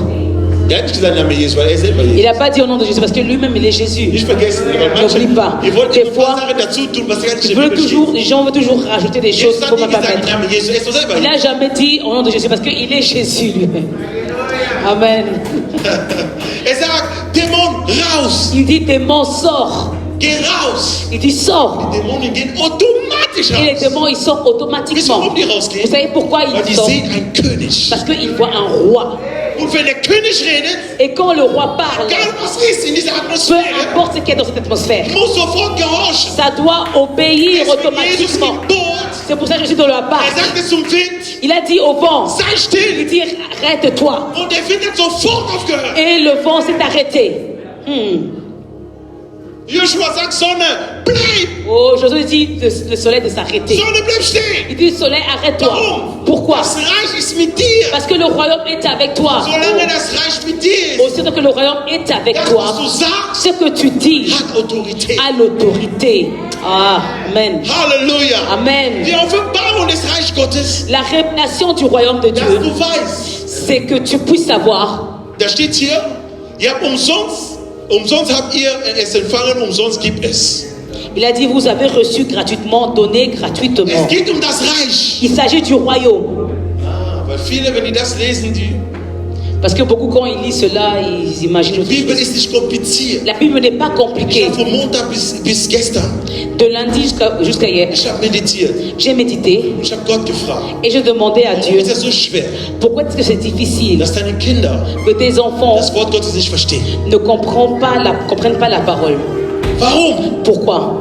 Er hat nicht gesagt, Name Jesus, weil er selber
Il
Jesus.
n'a pas dit au nom de Jésus parce que lui-même il est Jésus.
Nicht vergessen, weil manche,
N'oublie pas.
ihr wollt
Des
ein paar
fois,
Sachen dazu tun, was gar nicht
Ils
in der
veulent
Bibel
toujours,
steht.
les gens veulent toujours rajouter des choses
Jesus
qu'il
hat
ne faut
nie
pas
gesagt,
mettre.
Name Jesus, er ist doch selber
Il n'a jamais dit au nom de Jésus parce qu'il est Jésus lui-même. Amen.
Er sagt, Dämon, raus.
Il dit démon sort.
Geh raus.
Il dit sort.
Die Dämonen gehen automatisch
Et les
raus.
démons ils sortent
Wisst ihr,
automatiquement.
warum die
Vous
rausgehen?
savez pourquoi
Weil
ils
die
sortent?
sehen einen König.
Parce qu'ils voient un roi.
Und wenn der König redet,
Et quand le roi parle,
egal was ist in dieser
peu
Atmosphäre,
importe ce qu'il y a dans cette atmosphère,
muss sofort gehorchen.
ça doit obéir
Deswegen Jesus
automatiquement.
gebot,
C'est pour ça que je suis dans la
er
barque.
sagte zum Wind,
Il a dit au vent,
sei
il
still.
dit arrête-toi.
Und der Wind hat sofort aufgehört.
Et le vent s'est arrêté.
Joshua sagt, Sonne, bleib.
Oh, Josué dit le soleil de s'arrêter.
Sonne, bleib stehen.
Il dit soleil, arrête-toi.
Warum?
Pourquoi?
Das Reich ist mit dir.
Parce que le royaume est avec toi.
Solange das Reich mit dir ist,
Aussitôt que le royaume est avec
das,
toi,
was du sagst,
ce que tu dis
hat Autorität.
a l'autorité. Amen.
Halleluja.
Amen.
Die Offenbarung des Reiches Reich Gottes,
La révélation du royaume de
dass
Dieu,
du weißt,
c'est que tu puisses savoir.
da steht hier, ihr habt umsonst habt ihr es empfangen, umsonst gibt es.
Il a dit, vous avez reçu gratuitement, donné gratuitement.
Es geht das Reich.
Il s'agit du royaume.
Weil viele, wenn die das lesen,
Parce que beaucoup, quand ils lisent cela, ils imaginent
die
autre
Bibel
chose.
ist nicht kompliziert.
La Bible n'est pas
Ich
compliquée.
habe von Montag bis gestern,
De lundi jusqu'à hier,
ich habe meditiert.
j'ai médité
Ich habe Gott gefragt,
et je demandais à
warum
Dieu,
ist das so schwer,
pourquoi est-ce que c'est difficile
dass deine Kinder
que tes enfants
das Wort Gottes nicht verstehen?
ne comprennent pas la parole?
Warum?
Pourquoi?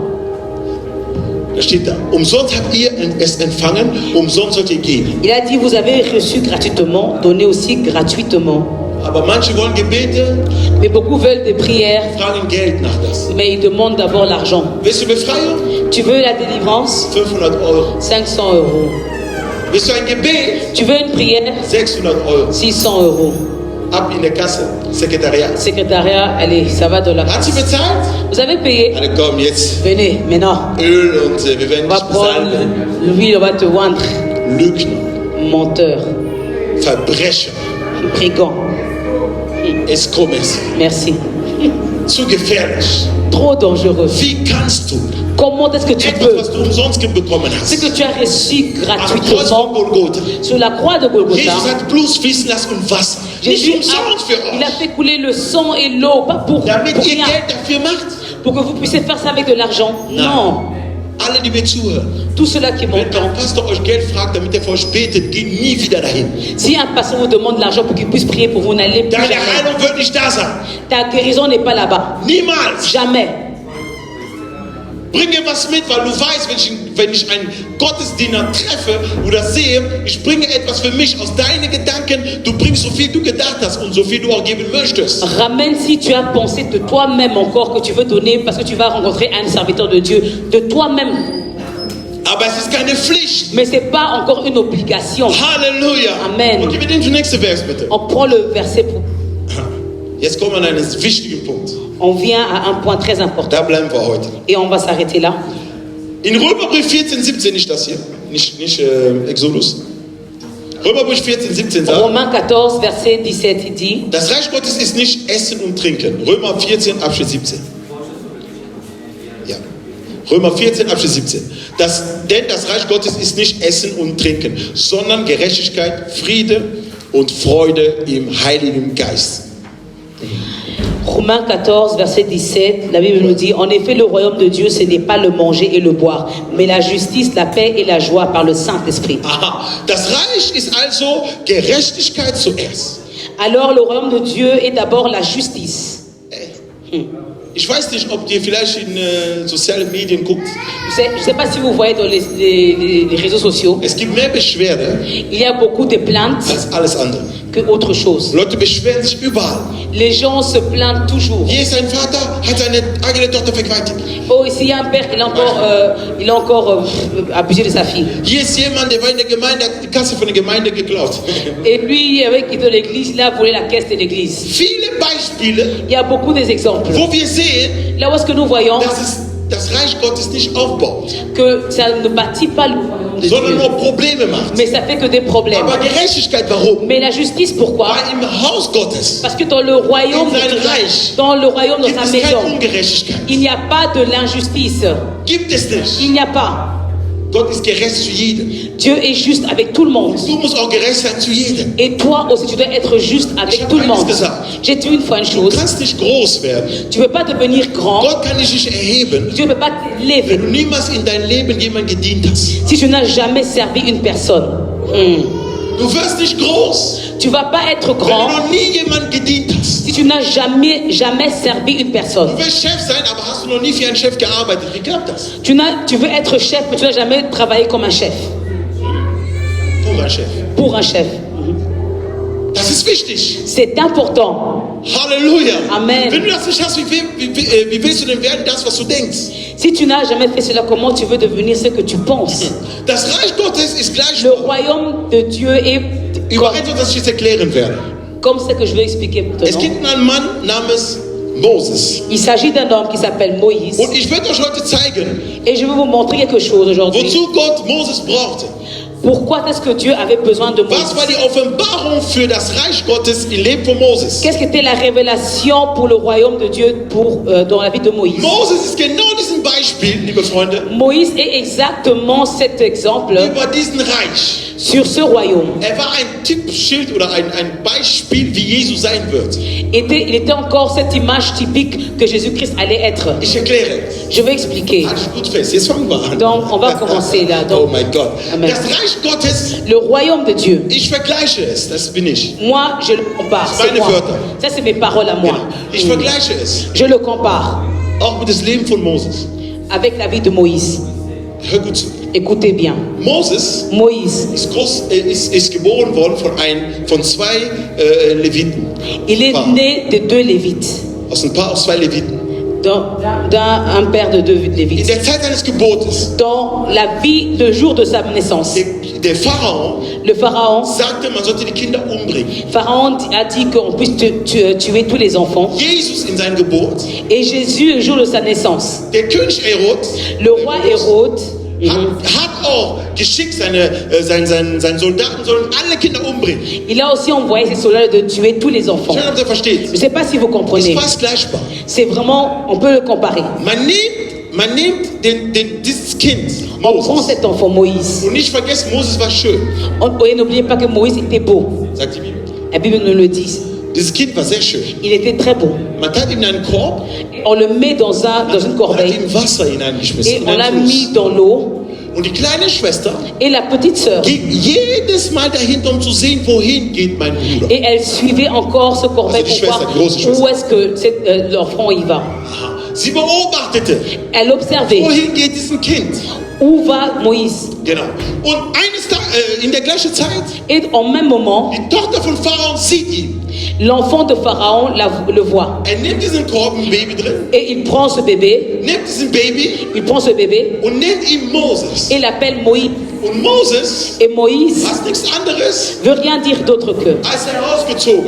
Da steht da, umsonst habt ihr es empfangen, umsonst sollt ihr geben.
Il a dit, vous avez reçu gratuitement, donné aussi gratuitement.
Aber manche wollen Gebete,
Mais beaucoup veulent des prières,
fragen Geld nach das.
mais ils demandent d'abord l'argent.
Willst du Befreiung?
Tu veux la délivrance?
500 €.
500 euros.
Willst du ein Gebet?
Tu veux une prière?
600 €.
600 euros.
Ab in der Kasse, Sekretariat.
Secrétariat, allez, ça va dans la
Hat sie
caisse.
bezahlt?
Vous avez payé?
Alle kommen jetzt.
Venez, maintenant.
Öl und wir werden
On va
dich
prendre
besalben.
l'huile, on va te vendre.
Lügner,
Menteur,
Verbrecher,
brigand.
Escomes.
Merci.
Zu gefährlich.
Trop dangereux.
Wie kannst du
Comment est-ce que tu
etwas,
peux?
was du umsonst bekommen
Ce
hast,
que tu as reçu
am Kreuz von
gratuitement
Golgotha?
sur la croix de Golgotha,
Jesus hat Blut fließen lassen und Wasser. Nicht
Jésus
umsonst für
il a
euch.
fait couler le sang et l'eau, pas pour
Damit ihr
rien,
Geld dafür macht.
pour que vous puissiez faire ça avec de l'argent. Non.
Alle, die mir zuhören.
Tous ceux-là qui
Wenn
m'entendent,
ein Pastor euch Geld fragt, damit er für euch betet, geht nie wieder dahin.
si un pasteur vous demande de l'argent pour qu'il puisse prier pour vous, n'allez plus
Deine
jamais.
Heilung wird nicht da sein.
Ta guérison n'est pas là-bas.
Niemals.
Jamais.
Bringe was mit, weil du weißt, wenn ich einen Gottesdiener treffe oder sehe, ich bringe etwas für mich aus deinen Gedanken. Du bringst so viel du gedacht hast und so viel du auch geben möchtest.
Ramène si tu as pensé de toi-même encore que tu veux donner parce que tu vas rencontrer un serviteur de Dieu, de toi-même.
Aber es ist keine Pflicht.
Mais c'est pas encore une obligation.
Halleluja.
Amen.
Okay, wir nehmen den nächsten Vers bitte.
On prend le verset pour...
Jetzt kommen wir an einen wichtigen Punkt.
On vient à un point très important
Da bleiben wir heute.
et on va s'arrêter là.
In Römerbrief 14, 17, nicht das hier, nicht Exodus. Römerbrief 14, 17 sagt,
Romains 14, verset 17, il dit,
das Reich Gottes ist nicht Essen und Trinken. Römer 14, Abschnitt 17. Ja. Römer 14, Abschnitt 17. Denn das Reich Gottes ist nicht Essen und Trinken, sondern Gerechtigkeit, Friede und Freude im Heiligen Geist.
Romains 14, verset 17, la Bible nous dit, en effet, le royaume de Dieu, ce n'est pas le manger et le boire, mais la justice, la paix et la joie par le Saint-Esprit.
Aha, das Reich ist also Gerechtigkeit zuerst.
Alors, le royaume de Dieu est d'abord la justice.
Ich weiß nicht, ob ihr vielleicht in sozialen Medien guckt.
Je ne sais pas si vous voyez dans les réseaux sociaux,
Es gibt mehr Beschwerde
il y a beaucoup de plaintes
als alles andere.
que autre chose.
Leute beschweren sich überall.
Les gens se plaignent toujours.
Hier ist ein Vater, hat seine eigene Tochter vergewaltigt.
Oh, ici, il y a un père qui a encore abusé de sa fille.
Hier ist jemand, der war in der Gemeinde, hat die Kasse von der Gemeinde geklaut.
Et lui, il avait quitté l'église, il a volé la caisse de l'église.
Viele Beispiele,
Il y a beaucoup d'exemples.
wo wir sehen,
Là où est-ce que nous voyons
dass es das Reich Gottes nicht aufbaut,
que ça ne bâtit pas le royaume de
sondern
Dieu,
nur Probleme macht.
mais ça fait que des problèmes.
Aber Gerechtigkeit, warum?
Mais la justice, pourquoi?
Weil im Haus Gottes
Parce que dans le royaume,
In sein Reich
dans le royaume, dans
gibt
sa
es keine
maison,
Ungerechtigkeit.
il n'y a pas de l'injustice.
Gibt es nicht.
Il n'y a pas.
Gott ist gerecht zu jedem.
Dieu est juste avec tout le monde.
Du musst auch gerecht sein zu jedem.
Et toi aussi, tu dois être juste
Ich
avec
habe
tout le
eines
monde.
gesagt.
J'ai dit une fois une
Du
chose.
kannst nicht groß werden.
Tu ne peux pas devenir grand.
Gott kann dich nicht erheben,
Dieu ne peut pas
wenn
t'élever
du niemals in deinem Leben jemand gedient hast.
si tu n'as jamais servi une personne.
Du wirst nicht groß,
Tu ne vas pas être
wenn
grand
du noch nie jemand gedient hast.
si tu n'as jamais servi une personne.
Du willst Chef sein, aber hast du noch nie für einen Chef gearbeitet. Wie klappt das?
Tu veux être chef, mais tu n'as jamais travaillé comme un chef.
Pour un Chef.
Pour un chef.
Das ist wichtig.
C'est important.
Halleluja.
Amen.
Wenn du das nicht hast, wie willst du denn werden, das, was du denkst?
Si tu n'as jamais fait cela, comment tu veux devenir ce que tu penses?
Das Reich Gottes ist gleich
Le royaume de Dieu est
über etwas, das ich jetzt erklären werde.
comme ce que je vais expliquer
Es
maintenant.
gibt einen Mann namens Moses.
Il s'agit d'un homme qui s'appelle Moïse.
Und ich werde euch heute zeigen,
Et je vais vous montrer quelque chose aujourd'hui.
wozu Gott Moses brauchte.
Pourquoi est-ce que Dieu avait besoin de Moïse?
Was war die Offenbarung für das Reich Gottes im Leben von Moses?
Qu'est-ce qu'était la révélation pour le royaume de Dieu dans la vie de Moïse?
Moses ist genau diesen Beispiel, liebe Freunde,
Moïse est exactement cet exemple
über diesen Reich.
sur ce royaume.
Er war ein Tippschild oder ein Beispiel, wie Jesus sein wird.
Il était encore cette image typique que Jésus-Christ allait être.
Ich erkläre.
Je vais expliquer.
Halt gut fest, jetzt fangen wir an.
Donc, on va commencer là. Donc,
Oh mein Gott.
Amen.
Das Reich Gottes,
le royaume de Dieu.
ich vergleiche es, das bin ich.
Moi, je le compare.
C'est
C'est moi.
meine Wörter.
Ça, c'est mes paroles à moi.
Genau. Ich vergleiche es.
Je le compare
Auch mit das Leben von Moses.
avec la vie de Moïse.
Hör gut zu.
Écoutez bien.
Moses
Moïse,
ist geboren worden von zwei Leviten.
il est né de deux Lévites.
Aus zwei Leviten.
Un père de deux
In
Lévites.
der Zeit seines Geburtes,
Dans la vie, le jour de sa naissance,
der Pharao
le Pharaon,
sagte, man sollte die Kinder umbringen.
Pharaon a dit qu'on puisse tuer tous les enfants.
Jesus in seiner Geburt,
Et Jésus, le jour de sa naissance,
der König Herod,
le roi Hérode,
hat auch geschickt, seinen Soldaten sollen alle Kinder umbringen.
il a aussi envoyé ses soldats de tuer tous les enfants.
Ich weiß nicht, ob ihr versteht.
Je ne sais pas si vous
Ist
comprenez.
fast gleichbar.
C'est vraiment, on peut le comparer.
Man nimmt dieses Kind,
On prend
Moses,
cet enfant Moïse.
und nicht vergessen, Moses war schön,
Et n'oubliez pas que Moïse était beau.
sagt die Bibel.
La Bible nous le dit.
Dieses Kind war sehr schön.
Il était très beau.
Man tat ihm in einen Korb,
On le met dans une
hat
corbeille
ihm Wasser hineingeschmissen.
et
In
on l'a
einen
mis
Fluss.
dans l'eau.
Und die kleine Schwester
Et la petite sœur,
geht jedes Mal dahinter, um zu sehen, wohin geht mein Bruder.
et elle suivait encore ce corbeil
Also die
pour voir
Schwester, die große Schwester.
où est-ce que l'enfant y va.
Aha. Sie beobachtete,
Elle observait
wohin geht dieses Kind.
où va Moïse.
Genau. Und eines Tages, in der gleichen Zeit,
Et en même moment,
die Tochter von Pharao sieht ihn.
l'enfant de Pharaon le voit.
Er nimmt diesen Korb, ein Baby drin,
Et il prend ce bébé,
nimmt diesen Baby
il prend ce bébé
und nennt ihn Moses.
et l'appelle Moïse.
Und Moses
Et Moïse
heißt nichts anderes
veut rien dire d'autre que,
als herausgezogen.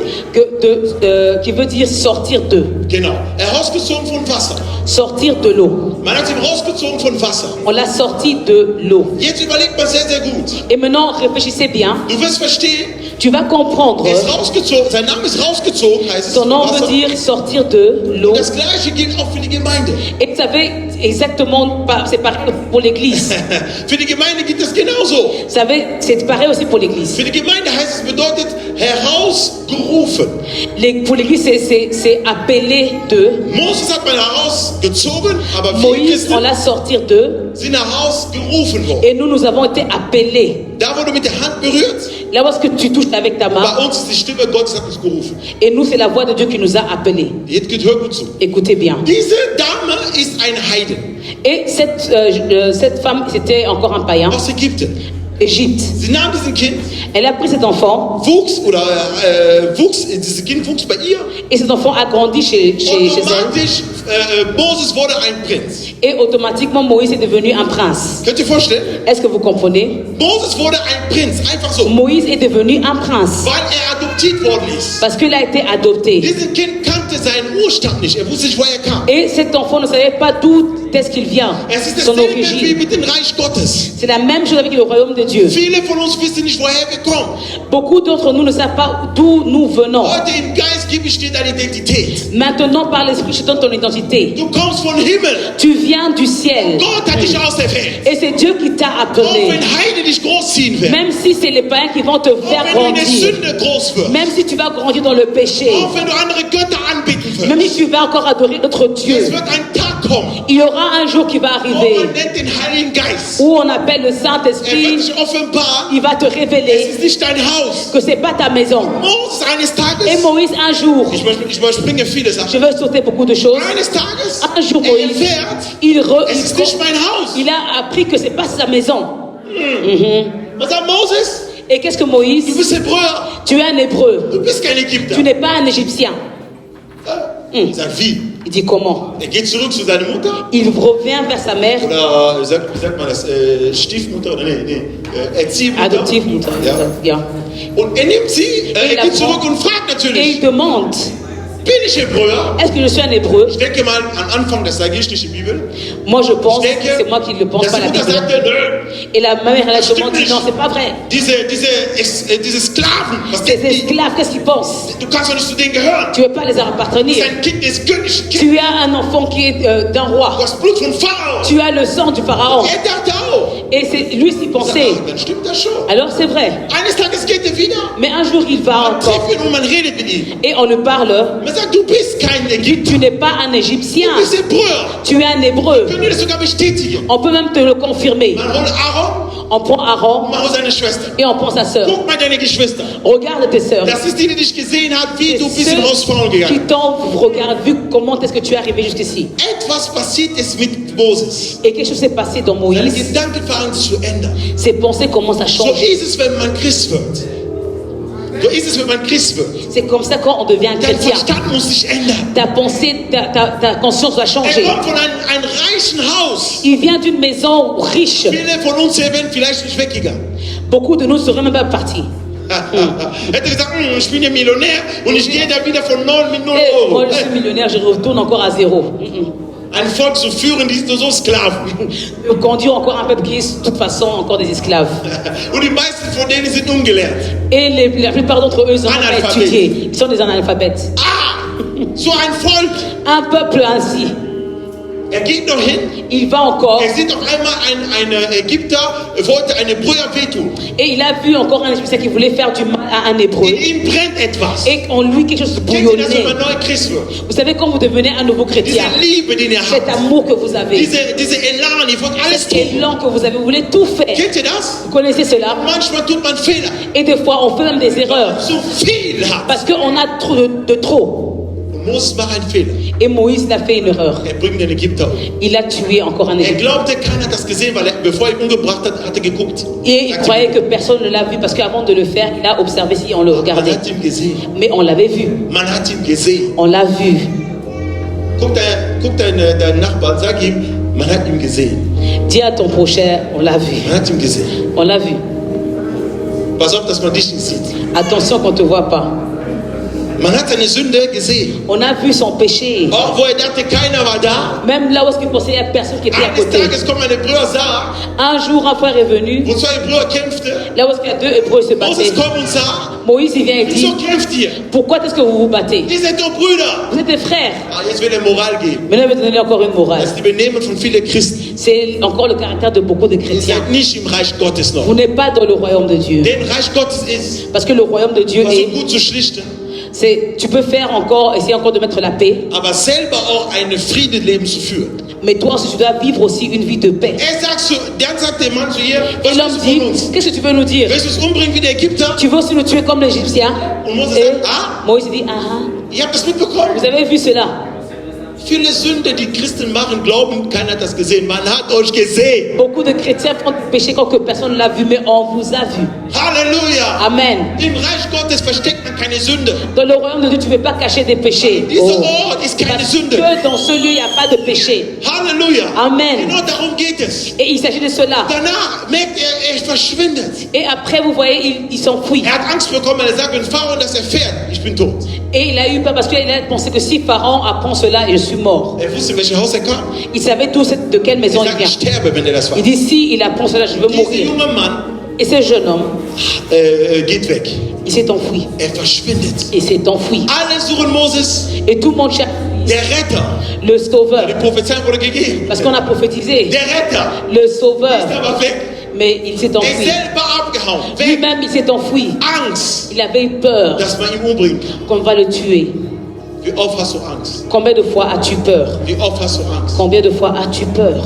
qui veut dire sortir d'eux,
Genau. Herausgezogen von Wasser.
sortir de l'eau.
Man hat ihn rausgezogen von Wasser.
On l'a sorti de l'eau.
Jetzt überlegt man sehr, sehr gut.
Et maintenant, réfléchissez bien.
Du wirst verstehen,
Tu vas comprendre.
er ist rausgezogen, sein Name ist rausgezogen, heißt es.
Son nom
vom
veut
Wasser.
dire sortir de l'eau.
Und das Gleiche gilt auch für die Gemeinde.
Et vous savez, exactement, c'est pareil pour l'église.
Für die Gemeinde gilt das genauso.
Vous savez, c'est pareil aussi pour l'église.
Für die Gemeinde heißt es, bedeutet herausgerufen.
Pour l'église, c'est appelé de.
Moses hat man herausgezogen, aber wir
Moïse, on
Christen
l'a sortir de.
sind herausgerufen worden.
Et nous avons été appelés.
Da, wo du mit der Hand berührt,
Là où est-ce que tu touches avec ta main.
bei uns ist die Stimme Gottes, hat uns gerufen.
Et nous, c'est la voix de Dieu qui nous a appelés.
Jetzt geht, hör gut zu.
Écoutez bien.
Diese Dame ist ein Heiden
Et cette femme, c'était encore un païen,
aus Ägypten.
Égypte.
Sie nahm diesen Kind,
Elle a pris cet enfant
dieses Kind wuchs bei ihr.
et cet enfant a grandi chez elle.
Automatisch, Moses wurde ein Prinz.
Et automatiquement, Moïse est devenu un prince.
Könnt ihr vorstellen?
Est-ce que vous comprenez?
Moses wurde ein Prinz, einfach so,
Moïse est devenu un prince
weil adoptiert worden ist.
parce qu'il a été adopté.
Dieses Kind kannte seinen Ursprung nicht, er wusste nicht, woher er kam.
Et cet enfant ne savait pas d'où est-ce qu'il vient,
Es ist
son
dasselbe wie
origine.
mit dem Reich Gottes.
C'est la même chose avec le royaume de Dieu.
Viele von uns wissen nicht, woher wir kommen.
Beaucoup d'entre nous ne savent pas d'où nous venons.
Heute im Geist gebe ich dir deine Identität.
Maintenant, par l'Esprit, je te donne ton identité.
Du kommst vom Himmel.
Tu viens du ciel.
Gott hat dich auserwählt.
Et c'est Dieu qui t'a
Auch
appelé.
wenn Heide dich großziehen werden.
Même si c'est les païens qui vont te faire
Auch wenn du in der
grandir.
Sünde groß wirst.
Même si tu vas grandir dans le péché.
Auch wenn du andere Götter anbeten
Même
wirst.
si tu vas encore adorer notre
Es
Dieu.
wird ein Tag kommen,
Il y aura un jour qui va
wo man
arriver
nennt den Heiligen Geist.
où on appelle le
Er wird
Saint-Esprit.
sich offenbaren.
Il va te
Es
révéler
ist nicht dein Haus.
que c'est pas ta maison.
Moses eines
Et
Tages,
Moïse, un jour,
ich überspringe viele
je
Sachen.
veux sauter beaucoup de choses.
Eines Tages,
Un jour,
er
Moïse,
erfährt, es ist nicht mein Haus.
il a appris que c'est pas sa maison.
Was sagt Moses?
Et qu'est-ce que
Du
Moïse?
bist Hebräer.
Tu es un hébreu.
Du bist kein
Tu
Ägypter.
n'es pas un Égyptien.
Er sagt, wie?
Il dit comment?
Er geht zurück zu seiner Mutter.
Il revient vers sa mère,
Oder wie sagt man das? Stiefmutter? Oder nee. Erziehmutter.
adoptive-mutter.
Ja.
Ja.
Und er nimmt sie, er
la
geht
prend.
zurück und fragt
Et
natürlich.
il demande,
Bin ich Hebräer?
Est-ce que je suis un hébreu?
Ich denke mal, am Anfang, das sage ich nicht die Bibel.
Moi je pense,
Ich denke,
c'est moi qui le pense,
dass
pas
die
la
Mutter
Bible.
sagte, nö,
Et la mère elle a
Das
demandé,
stimmt
non,
nicht.
c'est pas vrai.
diese Sklaven, was
Ces
denken die?
esclaves, qu'est-ce qu'ils pensent?
Du kannst doch nicht zu denen gehören.
Tu veux pas les
Du
appartenir.
bist ein Kind des göttlichen Kindes.
Tu as un enfant qui est d'un
Du
roi.
hast Blut von Pharao.
Tu as le sang du pharaon.
Er dachte auch.
Et c'est lui s'y
Ich sag,
pensait.
dann stimmt das schon.
Alors c'est vrai.
Eines Tages geht er wieder.
Mais un jour il va
Man
encore
trifft ihn und man redet mit ihm.
et on lui parle.
Man sagt, du bist kein Ägypter.
Tu n'es pas un Égyptien.
Du bist Hebräer.
Tu es un hébreu.
Können wir das sogar bestätigen?
On peut même te le confirmer.
Man holt Aaron,
On prend Aaron
man holt seine Schwester.
et on prend sa sœur.
Guck mal deine Geschwister.
Regarde tes sœurs.
Das ist die, die dich gesehen hat, wie
C'est
du bist in
ceux
Hausfrauen
qui
gegangen.
t'ont regardé, vu comment est-ce que tu es arrivé jusqu'ici.
Etwas passiert ist mit Moses.
Et quelque chose s'est passé dans
Seine
Moïse.
Gedanken fangen sich zu ändern.
Ses pensées commencent à
So
changer.
ist es, wenn man Christ wird. So ist es, wenn man Christ wird.
C'est comme ça quand on devient un
Dein
chrétien.
Verstand muss sich ändern.
Ta pensée, ta conscience va
Er
changer.
kommt von einem reichen Haus.
Il vient d'une maison riche.
Viele von uns hier wären vielleicht nicht weggegangen.
Beaucoup de nous seraient même pas partis.
Hätte gesagt, ich bin ja Millionär und ich gehe da wieder von 9 mit 0
Et moi,
Euro.
je suis millionnaire, je retourne encore à zéro.
Ein Volk zu führen, die sind nur so Sklaven.
De conduire encore un peuple qui est de toute façon encore des esclaves.
Und die meisten von denen sind ungelernt.
Et la plupart d'entre eux, ils sont pas
Analphabètes.
étudiés. Ils sont des analphabètes.
Ah, so ein Volk.
Un peuple ainsi,
Er geht noch hin.
il va encore
Er sieht auf einmal ein Ägypter, wollte eine Hebräer wehtun.
et il a vu encore un Égyptien qui voulait faire du mal à un hébreu.
In ihm brennt etwas.
Et en lui, quelque chose
Kennt ihr das, wenn
bouillonnait.
man neu Christ wird?
Vous savez, quand vous devenez un nouveau
Diese
chrétien,
Liebe, die ihr
cet
habt.
amour que vous avez,
Diese Elan, ihr wollt alles
cet
tun.
élan que vous avez, vous voulez tout faire.
Kennt ihr das?
Vous connaissez cela?
Manchmal tut man Fehler.
Et des fois, on fait même des erreurs.
So viel hat.
Parce qu'on a trop de trop.
Und Moses macht einen Fehler.
Et Moïse il a fait une erreur.
Er bringt den Ägypter um.
Il a tué encore un
Er
Égyptien.
glaubte, keiner hat das gesehen, weil bevor er ihn umgebracht hat, hat er geguckt.
Et il
Sagt
croyait que personne ne l'a vu parce qu'avant de le faire, il a observé si on le
man
regardait.
hat ihn gesehen.
Mais on l'avait vu.
Man hat ihn gesehen.
On l'a vu.
Guck deinen Nachbarn, sag ihm, man hat ihn gesehen.
Dis à ton prochain, on l'a vu.
Man hat ihn gesehen.
On l'a vu.
Pass auf, dass man dich nicht sieht.
Attention qu'on ne te voit pas.
Man hat seine Sünde gesehen.
On a vu son péché.
Auch wo er dachte, keiner war da.
Même là où est-ce qu'il pensait, il n'y a personne qui était à
Eines
côté.
Tages kommt ein Hebräer, sah,
Un jour, un frère est venu.
wo zwei Hebräer kämpften.
Là où est-ce qu'il y a deux hébreux se
Moses
battaient.
kommt und sah,
Moïse, il vient et
wieso
dit,
kämpft ihr?
pourquoi est-ce que vous vous battez?
Ihr seid doch Brüder.
Vous êtes des frères.
Ah, jetzt will er Moral geben.
Maintenant, je vais te donner encore une morale.
Das ist die Benehmen von vielen Christen.
C'est encore le caractère de beaucoup de
Ihr
chrétiens.
seid nicht im Reich Gottes noch.
Vous n'êtes pas dans le royaume de Dieu.
Denn Reich Gottes ist,
Parce que le royaume de Dieu
versucht
est,
gut zu schlichten,
tu peux faire encore, essayer encore de mettre la paix,
aber selber auch ein Friedenleben zu führen.
mais toi aussi tu dois vivre aussi une vie de paix.
Dann sagt der Mann zu ihr,
Et
was
l'homme
willst du
dit,
von uns?
qu'est-ce que tu veux nous dire?
Willst du uns umbringen wie der Ägypter?
Tu veux aussi nous tuer comme l'Égyptien?
Und Moses
Et
sagt, ah,
Moïse dit, ah,
ihr habt das mitbekommen?
vous avez vu cela?
Viele Sünde, die Christen machen, glauben, keiner hat das gesehen. Man hat euch gesehen.
Beaucoup de chrétiens font du péché quand que personne ne l'a vu, mais on vous a vu.
Halleluja.
Amen.
Im Reich Gottes versteckt man keine Sünde.
Dans le royaume de Dieu, tu ne peux pas cacher des péchés.
Dieser Ort ist keine
Parce
Sünde.
que dans ce lieu, il n'y a pas de péché.
Halleluja.
Amen.
Genau darum geht es.
Et il s'agit de cela.
Danach merkt er
Et
verschwindet.
après, vous voyez, il s'enfuit.
Er hat Angst bekommen, er sagt, wenn Pharao das erfährt, ich bin tot.
Et il a eu peur parce qu'il a pensé que si Pharaon apprend cela, je suis mort.
Er wusste, welches Haus er kam.
Il savait tout de quelle
Er
maison il
sagt, ich
vient.
sterbe, wenn er das
Il
weiß.
dit si il apprend cela, je veux
Dieser
mourir.
junge Mann
Et ce jeune homme,
geht weg.
il s'est enfui.
Er verschwindet.
Il s'est enfui.
Alle suchen Moses,
Et tout le monde cherche
der Retter.
le sauveur.
Die Prophezeiung wurde gegeben.
Parce qu'on a prophétisé.
Der Retter
Le
ist
sauveur.
aber weg.
Mais il s'est
Er ist
enfui.
selber abgehauen. Weg.
Lui-même, il s'est enfui.
Angst,
Il avait eu peur
dass man ihn umbringt.
qu'on va le tuer.
Wie oft hast du Angst?
Combien de fois as-tu peur?
Wie oft hast du Angst?
Combien de fois as-tu peur?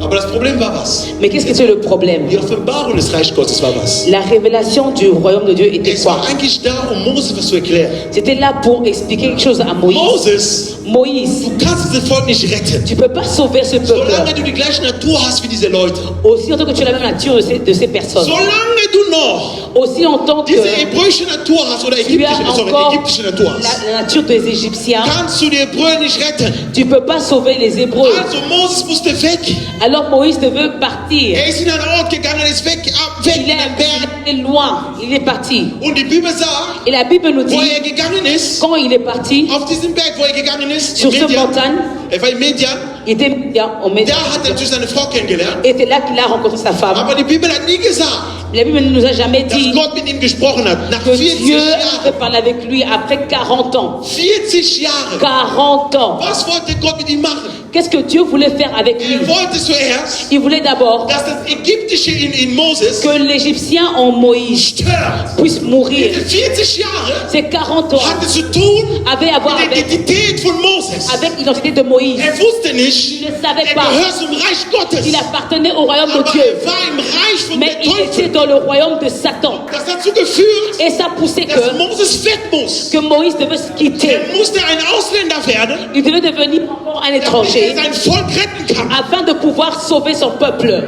Aber das Problem war was?
Mais qu'est-ce que c'est le problème?
Die Offenbarung des Reich Gottes war was?
La révélation du royaume de Dieu était
Es
quoi?
war eigentlich da, Moses was zu erklären.
C'était là pour expliquer quelque chose à Moïse.
Moses,
Moïse,
du kannst dieses Volk nicht retten.
tu peux pas sauver ce peuple.
Solange du die gleiche Natur hast wie diese Leute.
Aussi longtemps que tu as la même nature de ces personnes.
Solange du noch
Aussi longtemps que
diese hebräische Natur hast oder
tu as
ägyptische
encore
Natur hast,
la nature des Égyptiens,
kannst du die Hebräer nicht retten.
tu peux pas sauver les Hébreux.
Also Moses musste weg.
Alors Alors Moïse devait partir.
Er ist in einen Ort gegangen, er ist weg
Il
in den Berg.
est loin, il est parti.
Und die Bibel sagt,
Et la Bible nous
wo
dit,
er gegangen ist,
quand il est parti,
auf diesem Berg, wo er gegangen ist,
sur cette montagne,
er war in Median,
il était bien en
da
Médian.
hat er natürlich seine Frau kennengelernt.
Et c'est là qu'il a rencontré sa femme.
Aber die Bibel hat nie gesagt,
La Bible ne nous a jamais
dass
dit
Gott mit ihm gesprochen hat. Nach
que
40
Dieu
Jahren.
veut parler avec lui après 40 ans.
40 Jahre.
40 ans.
Was wollte Gott mit ihm machen?
Qu'est-ce que Dieu voulait faire avec lui?
Er wollte zuerst,
Il voulait d'abord
dass das Ägyptische in Moses
que l'Égyptien en Moïse
stört.
puisse mourir.
Diese 40 Jahre
Ces 40 ans
hatte zu tun
avaient à voir
mit der
avec,
Identität von Moses.
l'identité de Moïse.
Er wusste nicht,
Il ne savait
er
pas
gehört zum Reich Gottes.
qu'il appartenait au royaume de
Aber
Dieu.
er war im Reich von
Mais
der
il était
Teufel.
dans le royaume de Satan.
Das hat dazu geführt,
Et ça poussait
dass
que
Moses weg muss.
Moïse devait se quitter.
Er musste ein Ausländer werden,
Il devait devenir encore un
damit er
étranger
sein Volk retten kann.
afin de pouvoir sauver son peuple.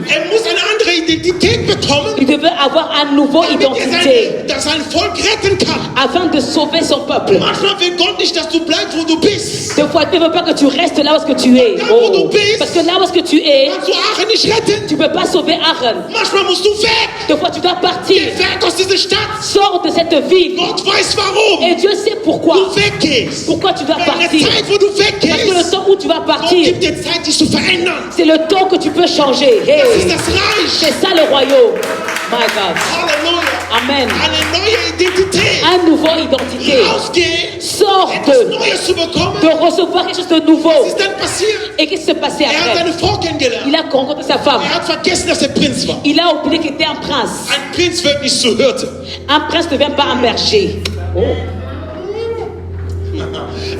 Er muss eine andere Identität bekommen,
Il devait avoir une nouvelle
damit er
identité
sein Volk retten kann.
afin de sauver son peuple.
Manchmal will Gott nicht, dass du bleibst, wo du bist.
Des fois, Dieu ne veut pas que tu restes là où est-ce que tu es. Oh. Parce que là où est-ce que tu es,
Kannst du Aachen nicht retten?
tu ne peux pas sauver Aaron.
Manchmal musst du weg.
Des fois, tu dois partir.
Geh weg aus dieser Stadt.
Sors de cette ville.
Gott weiß warum.
Et Dieu sait pourquoi.
Du weggehst.
Pourquoi tu dois
Weil in der
partir.
Zeit, wo du
Parce que le
weggehst,
temps où tu vas
Gott
partir,
gibt dir Zeit, dich zu verändern.
c'est le temps que tu peux changer. Hey.
Das ist das Reich.
C'est ça le royaume. My God.
Halleluja.
Amen.
Eine neue Identität.
Une nouvelle identité.
Rausgehen,
Sors
etwas
de
Neues zu bekommen.
recevoir quelque chose de nouveau.
Was ist dann passiert?
Et qu'est-ce qui s'est passé
Er hat
après?
seine Frau kennengelernt.
Il a rencontré sa femme.
Er hat vergessen, dass er Prinz war.
Il a oublié qu'il était un prince.
Ein Prinz wird nicht zu Hirte.
Un prince ne devient pas un berger.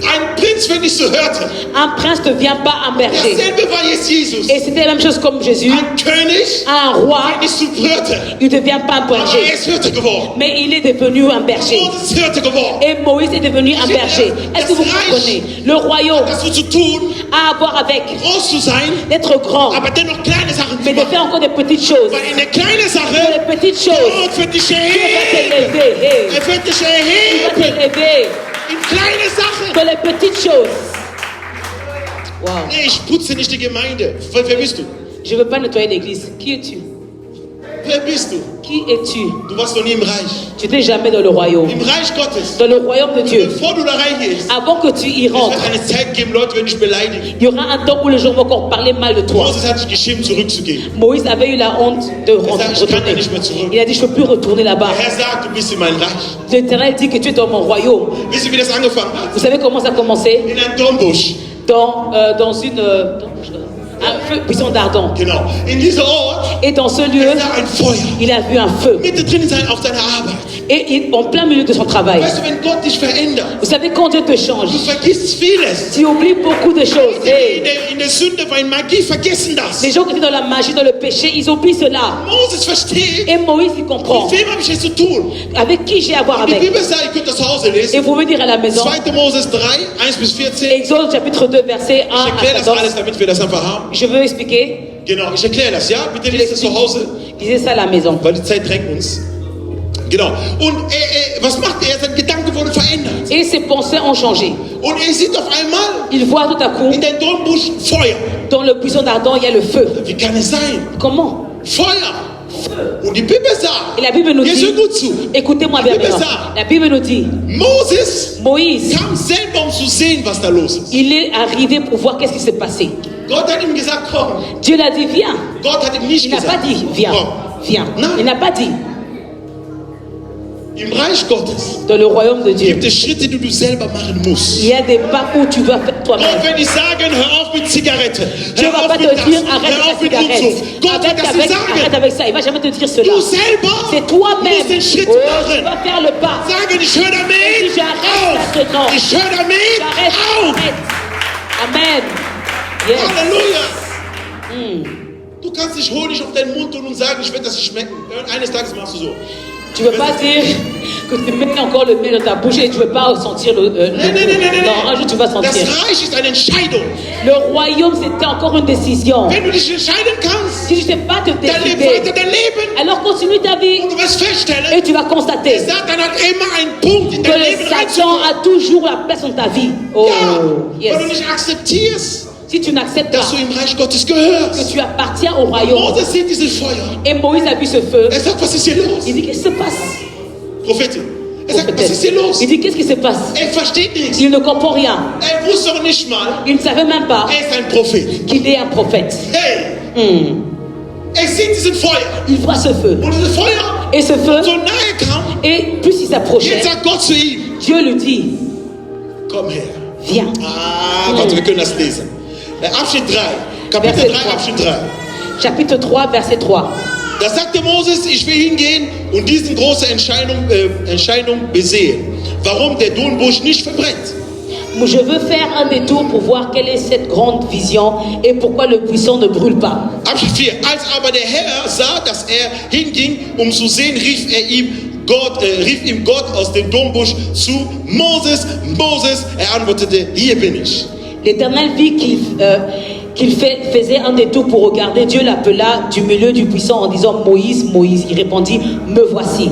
Ein Prinz wird nicht zu Hirte.
Un prince ne devient pas un berger.
Dasselbe war jetzt Jesus.
Et c'était la même chose comme Jésus.
Ein König
Un roi,
wird nicht zu Hirte.
il ne devient pas un
Aber er
berger.
ist Hirte geworden.
Mais il est devenu un berger.
Moses ist Hirte geworden.
Et Moïse est devenu un berger. Est-ce que vous comprenez? Le royaume
Das so zu tun,
a à voir avec
groß zu sein,
d'être grand,
aber dennoch kleine Sachen zu
mais de
machen.
faire encore des petites choses.
Weil in der kleinen
Pour
Sache,
les petites choses,
Gott wird dich
Dieu va
erheben.
t'élever. Hey.
Er wird dich
Il va
erheben.
t'élever
In kleine Sachen.
pour les petites choses. Wow.
Nee, ich putze nicht die Gemeinde. Wer bist du?
Je ne veux pas nettoyer l'église. Qui es-tu?
Wer bist du?
Qui es-tu?
Du warst noch nie im Reich.
Tu n'es jamais dans le royaume.
Im Reich Gottes.
Dans le royaume de Dieu.
Bevor du da reingehst,
Avant que tu y
es wird
rentres,
eine Zeit geben, Leute werden dich beleidigen.
il y aura un temps où les gens vont encore parler mal de toi.
Moses hat sich geschämt, zurückzugehen.
Moïse avait eu la honte de retourner. Il a dit, je ne peux plus retourner là-bas.
Der Herr sagt, du bist in mein Reich.
L'Éternel dit que tu es dans mon royaume.
Wisst ihr, wie das angefangen hat?
Vous savez comment ça a commencé?
In einem Dornbusch.
Dans une... un feu, buisson d'ardent.
Genau. In diesem Ort
Et dans ce lieu,
ist da ein Feuer.
il a vu un feu.
Mittendrin auf seiner Arbeit.
Et en plein milieu de son travail.
Weißt du, wenn Gott dich verändert,
Vous savez, quand Dieu te change,
du vergisst vieles.
tu oublies beaucoup de choses. Hey.
In der Sünde, weil Magie vergessen das.
Les gens qui étaient dans la magie, dans le péché, ils oublient cela.
Moses versteht,
Et Moïse, il comprend.
mit wem habe ich es zu tun?
Avec qui j'ai à voir
Die
avec?
Bibel sagt, ihr könnt das zu Hause
Et
lesen.
vous me dire à la maison,
2. Moses 3, 1 bis 14.
Exode chapitre 2, verset 1
Ich
à
erkläre das
14.
alles, damit wir das einfach haben.
Je veux expliquer.
Genau, ich erkläre das, ja? Bitte lest es zu Hause,
Lisez ça à la maison.
weil die Zeit drängt uns. Genau. Und was macht er? Sein Gedanke wurde verändert.
Et ses pensées ont changé.
Und er sieht auf einmal
Il voit tout à coup,
in den Dornbusch Feuer.
dans le buisson d'ardent, il y a le feu.
Wie kann es sein?
Comment?
Feuer. Und die Bibel sagt,
Et la Bible nous
hier
dit,
hört gut zu,
écoutez-moi bien maintenant. La Bible nous dit,
Moses
Moïse,
kam selber, um zu sehen, was da los ist.
il est arrivé pour voir qu'est-ce qui s'est passé.
Gott hat ihm gesagt, komm.
Dieu l'a dit, viens.
Gott hat ihm nicht
Il n'a pas
gesagt,
dit, viens,
komm.
viens.
Nein.
Il n'a pas dit.
Im Reich Gottes
Dans le royaume de Dieu,
gibt es Schritte, die du selber machen musst.
il y a des pas où tu dois faire
Gott
toi-même.
wird nicht sagen, hör auf mit Zigarette.
Dieu
Hör
va
auf
pas
mit
te
das.
dire arrête
Hör auf
avec
mit
la cigarette.
Unzucht. Gott wird das nicht
Arrête
sagen.
avec ça. Il va jamais te dire cela.
Du selber
C'est toi-même.
musst den Schritt
Oh, tu
machen.
vas faire le pas.
Sagen, ich höre damit
J'arrête maintenant.
auf. Ich höre damit
J'arrête.
auf.
Arrête. Amen. Yes.
Halleluja. Du kannst nicht Honig auf deinen Mund tun und sagen, ich werde das nicht schmecken. Eines Tages machst du so.
Tu ne veux pas dire que tu mets encore le miel dans ta bouche et tu ne veux pas sentir le non, un jour tu vas sentir.
Das Reich ist eine Entscheidung.
Le royaume, c'était encore une décision.
Wenn du dich entscheiden kannst,
Si tu ne sais pas te
dann leb
décider,
weiter dein Leben.
alors continue ta vie
Und du wirst feststellen,
et tu vas constater
Satan hat immer einen Punkt in
que
dein
le
Leben
Satan
reinzukommen.
a toujours la place dans ta vie. Oh,
Ja, weil du
yes.
nicht akzeptierst,
Si tu n'acceptes
dass
pas
du im Reich Gottes
que
gehörst.
tu appartiens au royaume,
Mose sieht dieses Feuer.
et Moïse a vu ce feu,
Er sagt, was ist hier los?
il dit qu'est-ce qui se passe?
Prophetin. Er sagt, was ist hier los?
Il dit qu'est-ce qui se passe?
Er versteht nichts.
Il ne comprend rien.
Er wusste auch nicht mal,
Il ne savait même pas
er ist ein Prophet.
qu'il est un prophète.
Hey, er sieht diesen Feuer.
Il voit ce feu.
Und dieses Feuer
Et ce feu,
so nahe kam,
et plus il s'approchait,
jetzt sagt Gott zu ihm,
Dieu lui dit,
komm her.
viens.
Warte, wir können das lesen. Abschnitt 3, Kapitel
Verset
3,
3.
Abschnitt 3.
Chapitre 3, verset 3.
Da sagte Moses, ich will hingehen und diese große Entscheidung besehen, warum der Dornbusch nicht verbrennt.
Je veux faire un détour pour voir quelle est cette grande vision et pourquoi le buisson ne brûle pas.
Abschnitt 4. Als aber der Herr sah, dass er hinging, um zu sehen, rief ihm Gott aus dem Dornbusch zu, Moses, Moses. Er antwortete, hier bin ich.
L'Éternel vit qu'il faisait un détour pour regarder. Dieu l'appela du milieu du buisson en disant Moïse, Moïse. Il répondit, me voici.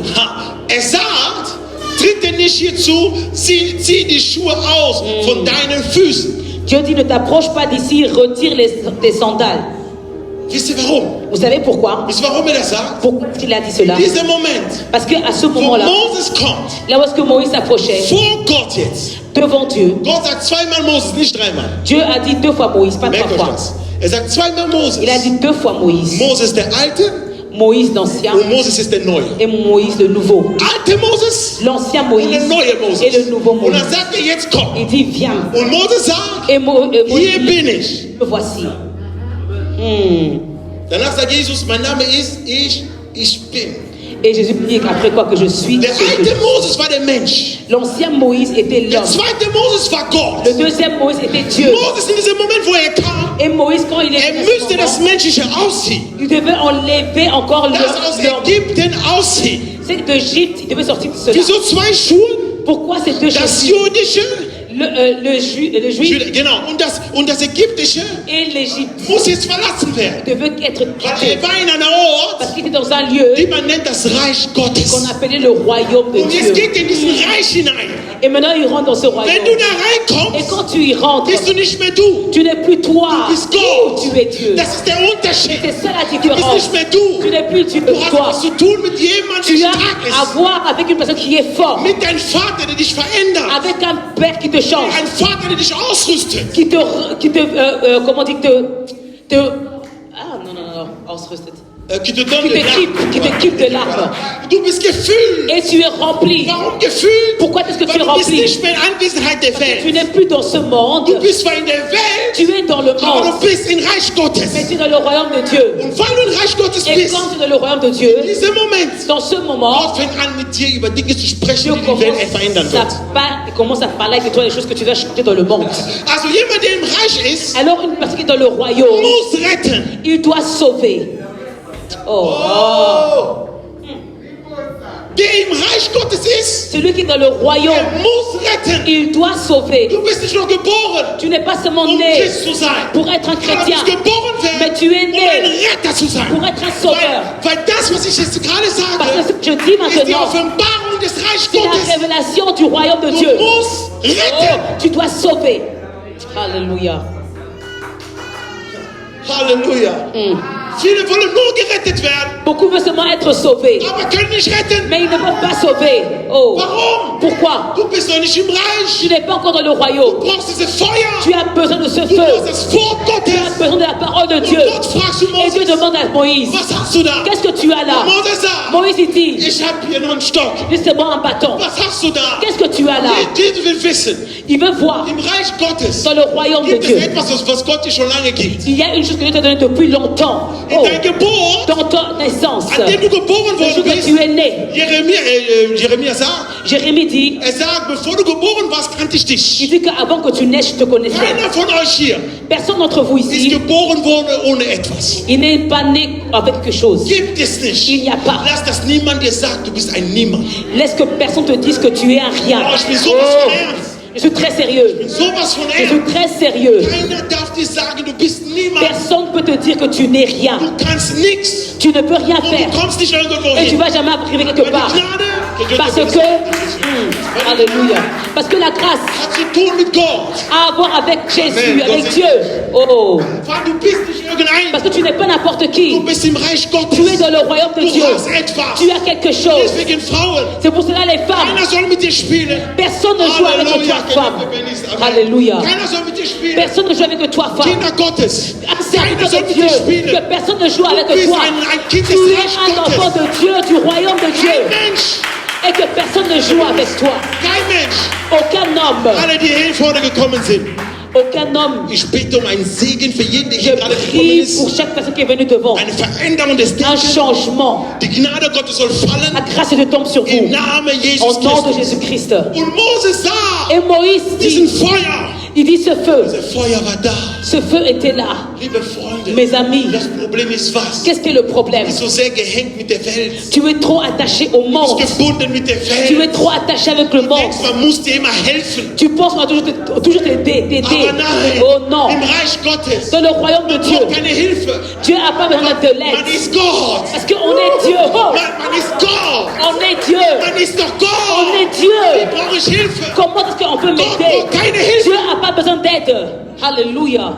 Er sagt, tritt denn nicht hierzu, zieh die Schuhe aus von deinen Füßen.
Dieu dit, ne t'approche pas d'ici, retire tes sandales.
Wisst ihr warum?
Vous savez pourquoi?
Wisst ihr warum er das sagt?
Pourquoi il a dit cela?
In diesem Moment,
Parce qu'à ce
wo
moment-là,
Moses kommt,
là où est-ce que Moïse s'approchait,
vor Gott jetzt,
devant Dieu,
Gott sagt zweimal Moses, nicht dreimal.
Dieu a dit 2 fois Moïse, pas 3
Merkt euch
fois.
das. Er sagt zweimal Moses.
Il a dit 2 fois Moïse.
Moses der Alte
Moïse l'ancien
und Moses ist der Neue.
et Moïse le nouveau.
Alte Moses
L'ancien
und
Moïse
der neue Moses.
et le nouveau
Und
Moïse.
dann sagt er, jetzt komm.
Il dit viens.
Und Moses sagt,
Et Moïse
hier
dit,
bin ich.
me voici.
Danach sagt Jesus, mein Name ist ich bin.
Et Jésus dit après quoi que je suis.
Der
ce que je
alte
suis.
Moses war der Mensch.
L'ancien Moïse était
Der
l'homme.
zweite Moses war Gott.
Le deuxième Moïse était Dieu.
Moses in diesem Moment, wo er kam,
Et Moïse quand il
er
était
müsste das Menschliche ausziehen.
il devait enlever encore
Das aus
l'homme.
Ägypten ausziehen.
C'est d'Égypte, il devait sortir de cela.
Wieso zwei Schuhe?
Pourquoi ces deux
Das
choses?
Jüdische,
Le juif
genau, und das Ägyptische
et l'Égypte
muss jetzt verlassen werden.
devaient être
Weil
quittés.
er war in einem Ort,
Parce qu'il était dans un lieu
den man nennt das Reich Gottes.
qu'on appelait le royaume de
Und jetzt
Dieu.
geht in diesen Reich hinein.
Et maintenant, il rentre dans ce
Wenn
royaume.
du da
Et
reinkommst,
quand tu y rentres,
bist du nicht mehr du.
tu n'es plus toi.
Du bist Gott.
Tu es Dieu.
Das ist der Unterschied.
C'est ça la
Du bist
différence.
nicht mehr du.
Tu n'es plus Dieu.
Du hast
Toi.
was zu tun mit jemandem,
Tu
der
as
stark
à
ist.
voir avec une personne qui est forte.
Mit deinem Vater, der dich verändert.
Avec un père qui te change.
Ein Vater, der dich ausrüstet.
Qui te comment dire, ah non, ausrüstet.
Qui te donne
Qui
le
t'équipe de l'arme.
Du bist gefüllt.
Et tu es rempli.
Warum gefüllt?
Pourquoi est-ce que tu
Weil
es
du bist
rempli?
nicht mehr in Anwesenheit der
Tu
Welt.
n'es plus dans ce monde.
Du bist zwar in der Welt,
Tu es dans le
aber
monde.
du bist im Reich Gottes.
Mais tu es dans le royaume de Dieu.
Und weil du im Reich Gottes
Et
bist,
quand tu es dans le royaume de Dieu,
in diesem Moment,
dans ce moment,
Gott fängt an mit dir über Dinge zu sprechen,
Dieu
die die Welt verändern wird.
commence à parler avec toi des choses que tu dois changer dans le monde.
Also jemand, der im Reich ist,
Alors une personne qui est dans le royaume,
muss retten.
il doit sauver.
Der im Reich Gottes ist,
Celui qui est dans le royaume,
der muss retten.
il doit sauver.
Du bist nicht nur geboren,
Tu n'es pas seulement
um
né
Christ zu sein.
pour être un
Du
chrétien,
bist geboren
mais
werden,
tu es
um ein
né
Retter zu sein.
pour être un sauveur.
Weil das, was ich jetzt gerade
Parce que
sage,
ce que je dis
ist die
maintenant,
Offenbarung des Reichs
c'est la
Gottes.
révélation du royaume de
Du
Dieu.
musst retten.
Tu dois sauver. Alléluia.
Halleluja. Viele wollen nur gerettet werden,
Beaucoup veulent seulement être sauvés,
aber können nicht retten.
mais ils ne peuvent pas sauver. Oh.
Warum?
Pourquoi?
Du bist noch nicht im Reich.
Tu n'es pas encore dans le
Du
royaume.
brauchst dieses Feuer.
Tu as besoin de ce
Du
feu.
brauchst das Wort
Tu as
Gottes.
besoin de la parole de
Und
Dieu.
Gott fragst du
Et Dieu
Moses,
demande à Moïse,
was hast du da?
qu'est-ce que tu as là?
Moses sagt,
Moïse il dit,
ich habe hier noch einen Stock.
laisse-moi un bâton.
Was hast du da?
Qu'est-ce que tu as là?
Jeder will wissen,
Il veut voir
im Reich Gottes
dans le royaume de
gibt es
Dieu.
etwas, was Gott dir schon lange gibt.
Il y a une chose que Dieu t'a donnée depuis longtemps.
In
Oh,
deiner Geburt,
dans ta naissance.
an dem du geboren
Le jour
worden
que
bist,
tu es né.
Jeremia sagt,
Jérémie dit,
er sagt, bevor du geboren warst, kannte ich
il
dich.
dit qu'avant que tu naisses, je te connaissais.
Keiner von euch hier
Personne d'entre vous
ist
ici,
geboren worden ohne etwas.
il n'est pas né avec quelque chose.
Gibt es nicht.
Il n'y a pas.
Lass das niemand dir sagt, du bist ein Niemand.
Laisse que personne te dise que tu es un rien.
Oh, ich bin sowas von ernst.
Je suis très sérieux.
Sowas von
Je suis
ernst.
très sérieux.
Keiner darf dir sagen, du bist niemand.
Personne ne peut te dire que tu n'es rien.
Du kannst nichts.
Tu ne peux rien
Und
faire.
du kommst nicht irgendwo
Et tu
hin.
vas jamais arriver quelque
Weil
part.
die Gnade, que Dieu
Parce
te
que,
donne,
Alléluia. Parce que la grâce,
hat zu tun mit Gott.
a à voir avec Jésus,
Amen.
avec
Gott
Dieu. Oh,
Weil du bist nicht irgendein.
parce que tu n'es pas n'importe qui.
Du bist im Reich Gottes.
Tu es dans le royaume de
Du
Dieu.
hast etwas.
Tu as quelque chose.
Deswegen Frauen.
C'est pour cela les femmes.
Keiner soll mit dir spielen.
Personne ne joue avec toi, femme. Alléluia.
Keiner soll mit dir spielen.
Personne ne joue avec toi, femme.
Kinder Gottes.
Un
Keiner
serviteur
soll
de
mit
Dieu.
dir spielen.
Que personne ne joue avec
Du bist
toi.
ein Kind
Tu
des
es
Reich
un enfant
Gottes.
de Dieu, du royaume de Dieu.
Kein Mensch.
Et que personne ne joue avec toi.
Kein Mensch.
Aucun homme.
Alle, die hier vorne gekommen sind.
Aucun homme.
Ich bete um einen Segen für jeden, der
Je
hier gerade gekommen
prie pour
ist.
chaque personne qui est venue devant.
Eine Veränderung des
Un
Denkens.
changement.
Die Gnade Gottes soll
La
fallen
grâce de tombe sur
im
vous.
Namen
Au
Jesus
nom de
Christus.
Jésus-Christ.
Und Moses sah
Et Moïse
diesen
dit,
Feuer.
il dit ce feu.
Das Feuer war da.
Ce feu était là.
Liebe Freunde,
Mes amis,
das Problem ist was?
qu'est-ce que le problème?
Du bist so sehr gehängt mit der Welt.
Tu es trop attaché au
Du
monde.
bist gebunden mit der
Tu es
Welt.
trop attaché avec le
Du
monde.
denkst, man muss dir immer helfen.
Tu penses qu'on va toujours t'aider.
Aber nein,
Oh non.
im Reich Gottes
Dans le royaume de
man
Dieu,
braucht keine Hilfe.
Dieu n'a pas besoin de
Man
l'aide.
ist Gott.
Parce qu'on est Dieu. Oh,
Man ist Gott.
on est Dieu.
Man ist doch
On
Gott.
est
Wie
Dieu.
brauche ich Hilfe?
Comment est-ce qu'on peut
Gott
m'aider?
braucht keine Hilfe.
Dieu n'a pas besoin d'aide. Alléluia.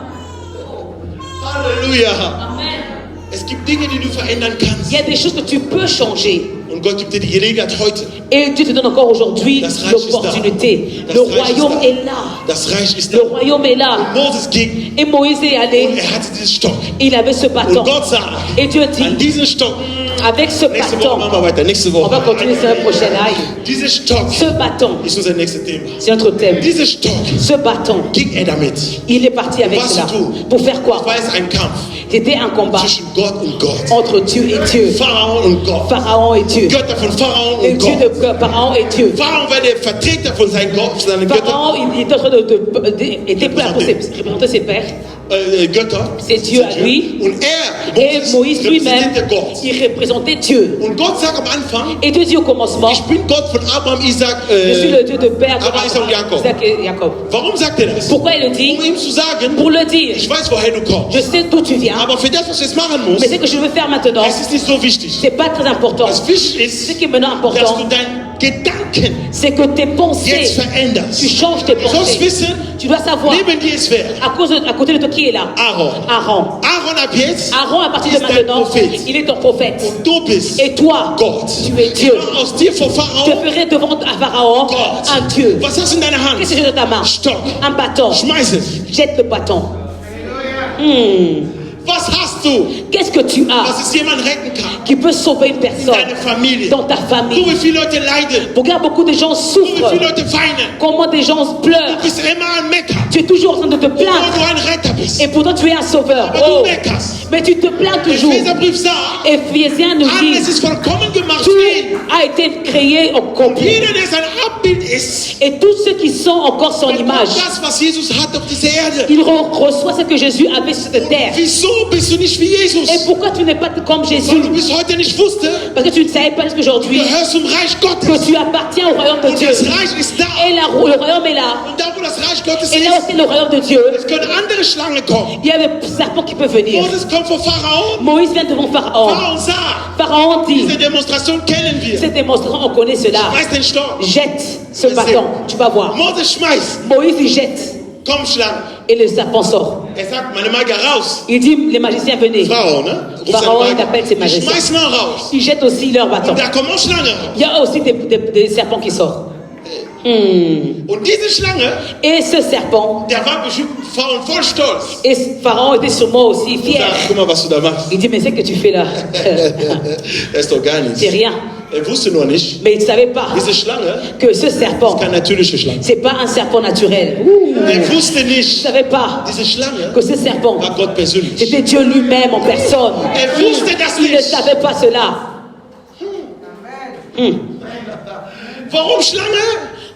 Halleluja.
Amen.
Es gibt Dinge, die du verändern kannst.
Il y a des choses que tu peux changer.
Und Gott gibt dir die Gelegenheit heute.
Et Dieu te donne encore aujourd'hui
Das Reich ist da.
l'opportunité.
Das
Le
Reich
royaume
ist da.
est là.
Das Reich ist
Le
da.
royaume est là.
Moses ging
Et Moïse est
und
allé.
hatte diesen Stock.
Il avait ce
Und
bâton.
Gott sah,
Et Dieu
an
dit,
diesem Stock,
avec ce
nächste Woche machen
bâton,
wir weiter, nächste
on va
Woche.
continuer sur la prochaine aille.
Dieser Stock
Ce bâton,
ist unser nächstes Thema.
c'est notre thème.
Dieser Stock
Ce bâton,
ging er damit.
il est parti avec
Was
cela.
du?
Pour faire quoi?
War es ein Kampf
C'était un combat
zwischen Gott und Gott.
entre Dieu et Dieu.
Pharao und Gott.
Pharaon et Dieu.
Götter von Pharao
Le
und
Dieu
Gott.
de Pharaon et Dieu.
Pharao war der Vertreter von seinen Göttern.
Pharaon, il est en train était prêt à représenter ses pères.
Götter.
C'est Dieu à lui.
Und
Et Moïse lui-même,
repräsentierte Gott.
il représentait Dieu.
Und Gott sagt am Anfang,
Et Dieu dit au commencement,
ich bin Gott von Abraham, Isaac,
je suis le Dieu de Père,
Abraham, Isaac und Jakob.
Isaac et Jacob.
Warum sagt er das?
Pourquoi il le dit?
Um ihm zu sagen,
Pour le dire.
ich weiß, woher du kommst.
Je sais d'où tu viens,
Aber für das, was du jetzt machen musst,
mais ce que je veux faire maintenant,
es ist nicht so wichtig.
c'est pas très important.
Was wichtig
Ce
ist,
qui est maintenant
dass
important,
du deinen Gedanken
c'est que tes
jetzt
pensées,
veränderst.
tu changes tes
Du sollst
pensées.
wissen,
Tu dois savoir,
neben dir ist wer?
à côté de toi qui est là?
Aaron.
Aaron.
Aaron ab jetzt
Aaron, à partir de
ist dein
maintenant,
Prophet.
il est ton prophète.
Und du bist
Et toi,
Gott.
tu es
Ich
Dieu.
mache aus dir vor
Je
Pharao
ferai devant Pharaon
Gott.
un Dieu.
Was hast du in deiner Hand?
Qu'est-ce que j'ai dans ta main?
Stock.
Un bâton.
Schmeiß es.
Jette le bâton.
Was hast du,
Qu'est-ce que tu as
was es jemand retten kann?
qui peut sauver une
In
personne
deine Familie.
dans ta
Guck,
famille?
wie viele Leute leiden.
Regarde, beaucoup de gens
Guck, wie
souffrent.
viele Leute weinen.
Comment des gens
Du
pleurent.
bist immer ein Mecker.
Tu es toujours en train de te
Obwohl
plaindre.
du ein Retter bist.
Et pourtant, tu es un sauveur.
Aber
Oh.
du meckerst.
Mais tu te plains
Der
toujours.
Epheserbrief sagt,
Ephésiens nous dit,
alles ist vollkommen gemacht.
tout a été créé au complet.
Jeder, der sein Abbild ist,
Et tous ceux qui sont encore son
bekommt
image,
das, was Jesus hat auf dieser Erde.
il reçoit ce que Jésus avait sur cette terre.
Wieso bist du nicht wie Jesus?
Et pourquoi tu n'es pas comme
Weil
Jésus?
du bis heute nicht wusstest,
Parce que tu ne savais pas
du
jusqu'aujourd'hui
gehörst zum Reich
que
Gottes.
tu appartiens au royaume de
Und
Dieu.
das Reich ist da.
Et le royaume est là.
Und da, wo das Reich Gottes
Et là
ist,
aussi le royaume de Dieu.
es können andere Schlangen kommen.
Il y a des serpents qui peuvent venir.
Moses kommt vor Pharao.
Moïse vient devant Pharaon.
Pharao sagt,
Pharaon dit,
diese Demonstration kennen wir.
cette démonstration, on connaît cela.
Schmeiß den Stock.
Jette ce bâton, tu vas voir.
Moses schmeißt.
Moïse il jette
Komm, Schlange.
et le serpent sort.
Er sagt, meine Mager raus.
Il dit, les magiciens venez.
Pharao, ne? Ruf
Pharaon,
seine
il appelle ses
Mager. Ich
magiciens.
schmeiß mal raus.
Ils jettent aussi leur bâton.
Und da kommen auch Schlangen raus.
Il y a aussi des serpents qui sortent.
Und diese Schlange,
Et ce serpent,
der war bestimmt voll stolz.
et Pharaon était sûrement aussi
Und
fier.
sagt, guck mal, was du da machst.
Il dit, mais c'est que tu fais là,
Das ist doch gar
c'est
nichts.
rien.
Er wusste nur nicht,
Mais il ne savait pas
diese Schlange
que ce serpent,
ist keine natürliche Schlange.
c'est pas un serpent naturel.
Er wusste
Il ne
nicht,
savait pas
diese Schlange
que ce serpent,
war Gott persönlich.
c'était Dieu lui-même en personne.
Er wusste das
Il ne
nicht.
savait pas cela.
Warum Schlange?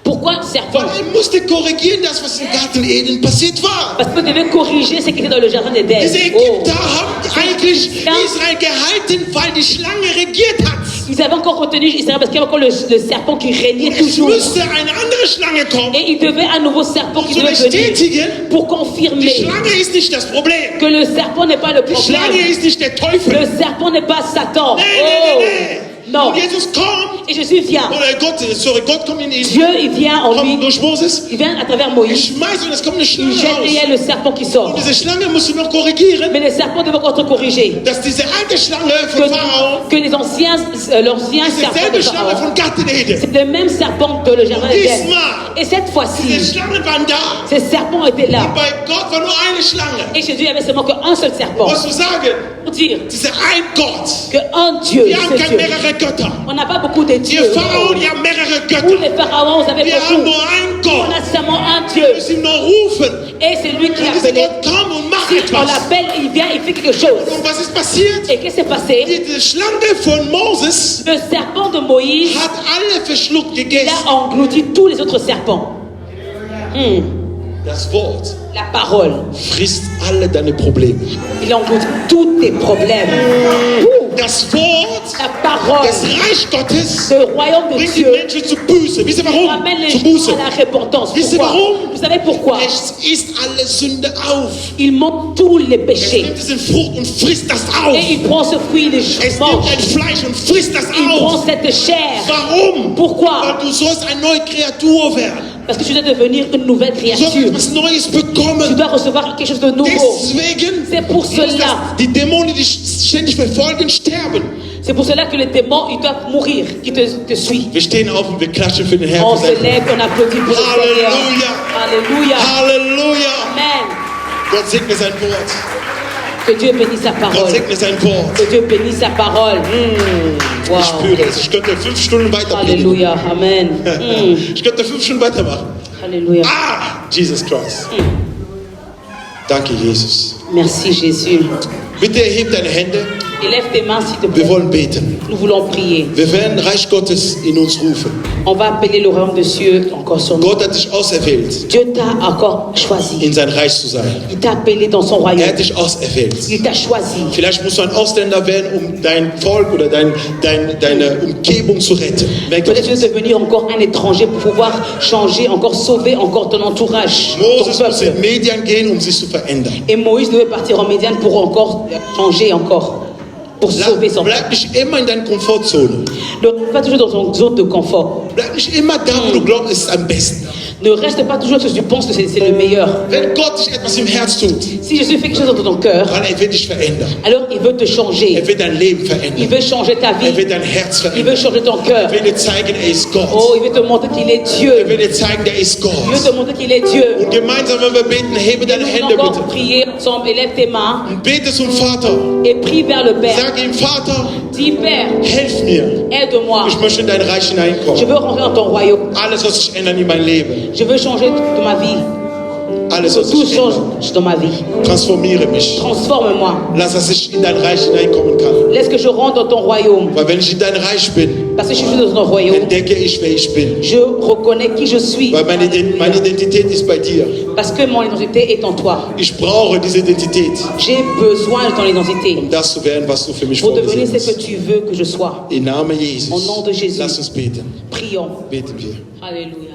Pourquoi serpent?
Weil er musste korrigieren, das, was im Garten Eden passiert war.
Parce que vous devez corriger ce qui était dans le jardin d'Éden.
Diese
Oh.
Ägypter haben eigentlich Israel gehalten, weil die Schlange regiert hat.
Ils avaient encore retenu Israël parce qu'il y avait encore le serpent qui régnait
Es
toujours.
müsste eine andere Schlange kommen,
Et il devait un nouveau serpent
um
qui
zu
devait venir
bestätigen,
pour
die
confirmer
Schlange ist nicht das Problem.
que le serpent n'est pas le
Die Schlange
problème.
ist nicht der Teufel.
Le serpent n'est pas Satan.
Nee,
Oh.
nee, nee, nee.
Non.
Und Jesus kommt.
Et Jésus vient.
Oder Gott kommt in ihn.
Dieu, il vient en lui.
Kommt durch Moses.
Il vient à travers
Er
Moïse.
schmeißt und es kommt eine
Il
Schlange
jette et il y
raus.
a le serpent qui sort.
Und diese Schlange musst du noch korrigieren,
Mais le serpent devait être corrigé.
dass diese alte Schlange von Pharao,
Que les anciens serpents
dieselbe
de
Schlange
Pharaon,
von Garten Eden.
c'est le même serpent de le jardin d'Éden.
Diesmal,
Et cette
diese
fois-ci,
Schlangen waren da.
ces serpents étaient là.
Bei Gott war nur eine Schlange.
Et Jésus avait seulement qu'un seul serpent.
Was zu sagen,
Pour dire
dieser ein Gott.
qu'un Dieu,
Wir haben
c'est
keine
Dieu.
mehrere Götter.
On n'a pas beaucoup de
Ihr
dieux.
Pharao, die haben mehrere
Vous,
Götter.
les pharaons, vous avez
Wir haben
beaucoup.
nur einen
On
Gott.
a seulement un Dieu.
Wir müssen ihn nur rufen.
Et c'est lui qui
Und
a
dieser
appelé.
Gott kommt und macht
Si on
etwas.
l'appelle, il vient, il fait quelque chose.
Und was ist passiert?
Et qu'est-ce qui s'est passé?
Die Schlange von Moses
Le serpent de Moïse,
hat alle verschluckt
il
gegessen.
a englouti tous les autres serpents.
Das Wort
La parole,
frisst alle deine Probleme.
il engloutit tous tes problèmes.
Das Wort,
La parole,
das Reich Gottes,
le royaume de
bringt die
Dieu,
Menschen zur Buße. Wisst ihr warum?
ramène les
Zur
gens
Buße.
à la repentance.
Wisst ihr
Pourquoi?
warum?
Vous savez pourquoi?
Es isst alle Sünde auf.
Il monte tous les
Es
péchés.
nimmt diesen Frucht und frisst das auf.
Et il prend ce fruit, il
Es
le
nimmt
mange.
ein Fleisch und frisst das
Il prend
auf.
cette chair.
Warum?
Pourquoi?
Weil du sollst eine neue Kreatur werden.
Parce que tu dois devenir une nouvelle
Du sollst
créature.
etwas Neues
Tu
bekommen.
dois recevoir quelque chose de nouveau.
Deswegen
C'est pour
muss
cela.
das, die Dämonen, die dich ständig verfolgen, sterben.
C'est pour cela que les démons, ils doivent mourir, qui te suivent.
Wir stehen auf und wir klatschen für den Herrn.
On se lève, on applaudit pour le Seigneur.
Halleluja.
Alléluia.
Halleluja.
Amen.
Gott segne sein Wort.
Que Dieu bénisse sa
Gott
parole.
segne sein Wort.
Que Dieu bénisse sa parole.
Ich
Wow.
spüre es. Ich könnte 5 Stunden weiter predigen.
Alléluia. Amen.
Ich könnte 5 Stunden weitermachen.
Alléluia.
Ah, Jesus Christ. Danke, Jesus.
Merci Jésus.
Bitte erheb deine Hände.
Élève tes mains s'il te
Wir
plaît.
wollen beten.
Nous voulons prier.
Wir werden Reich Gottes in uns rufen.
On va appeler le royaume de Dieu encore sur nous.
Gott hat dich auserwählt,
Dieu t'a encore choisi.
in sein Reich zu sein.
Il t'a appelé dans son
Er
royaume.
hat dich auserwählt.
Il t'a choisi.
Vielleicht musst du ein Ausländer werden, um dein Volk oder deine Umgebung zu retten. Merkt ihr
Peut-être tu
das?
veux devenir encore un étranger pour pouvoir changer, encore sauver encore ton entourage. Ton
Moses muss in
peuple.
Medien gehen, um sich zu verändern.
Et Moïse devait partir en Médiane pour encore changer encore. Pour sauver son peuple.
Bleib nicht immer in deiner Komfortzone.
Ne reste pas toujours dans ton zone de confort.
Bleib nicht immer da, wo du glaubst, es ist am besten.
Ne reste pas toujours ce que tu penses que c'est le meilleur.
Wenn Gott dich etwas im Herz tut,
Si Jésus fait quelque chose dans ton cœur,
weil er wird dich verändern.
alors il veut te changer.
Er wird dein Leben
Il
verändern.
veut changer ta
Er
vie.
wird dein Herz
Il
verändern.
veut changer ton cœur.
Er wird dir zeigen, er ist Gott.
Oh, il veut te montrer qu'il est
Er
Dieu.
wird dir zeigen, er ist
Il veut
Gott.
te montrer qu'il est Dieu.
Und gemeinsam, wenn wir beten, hebe deine
Nous
Hände
allons
bitte.
encore prier ensemble. Élève tes mains
Und bete zum Vater.
et prie vers le Père.
Sag ihm, Vater,
Dis Père,
helf mir.
aide-moi.
Ich möchte in dein Reich
Je
hineinkommen.
veux rentrer dans ton royaume.
Alles soll sich ändern in mein Leben.
Je veux changer de ma vie.
Alles soll
Tout
sich
change
ändern.
dans ma vie.
Transformiere mich.
Transforme-moi.
Lass, dass ich in dein Reich hineinkommen kann.
Laisse que je rentre dans ton royaume.
Weil wenn ich in dein Reich bin,
Parce que je suis dans ton royaume.
entdecke ich, wer ich bin.
Je reconnais qui je suis.
Weil meine Identität ist bei dir.
Parce que mon identité est en toi.
Ich brauche diese Identität,
J'ai besoin de ton identité.
um das zu werden, was du für mich
Pour devenir
vorgesehen
ce que
hast.
tu veux que je sois.
Im Namen Jesus.
Au nom de Jésus.
Lass uns beten.
Prions.
Beten wir.
Alléluia.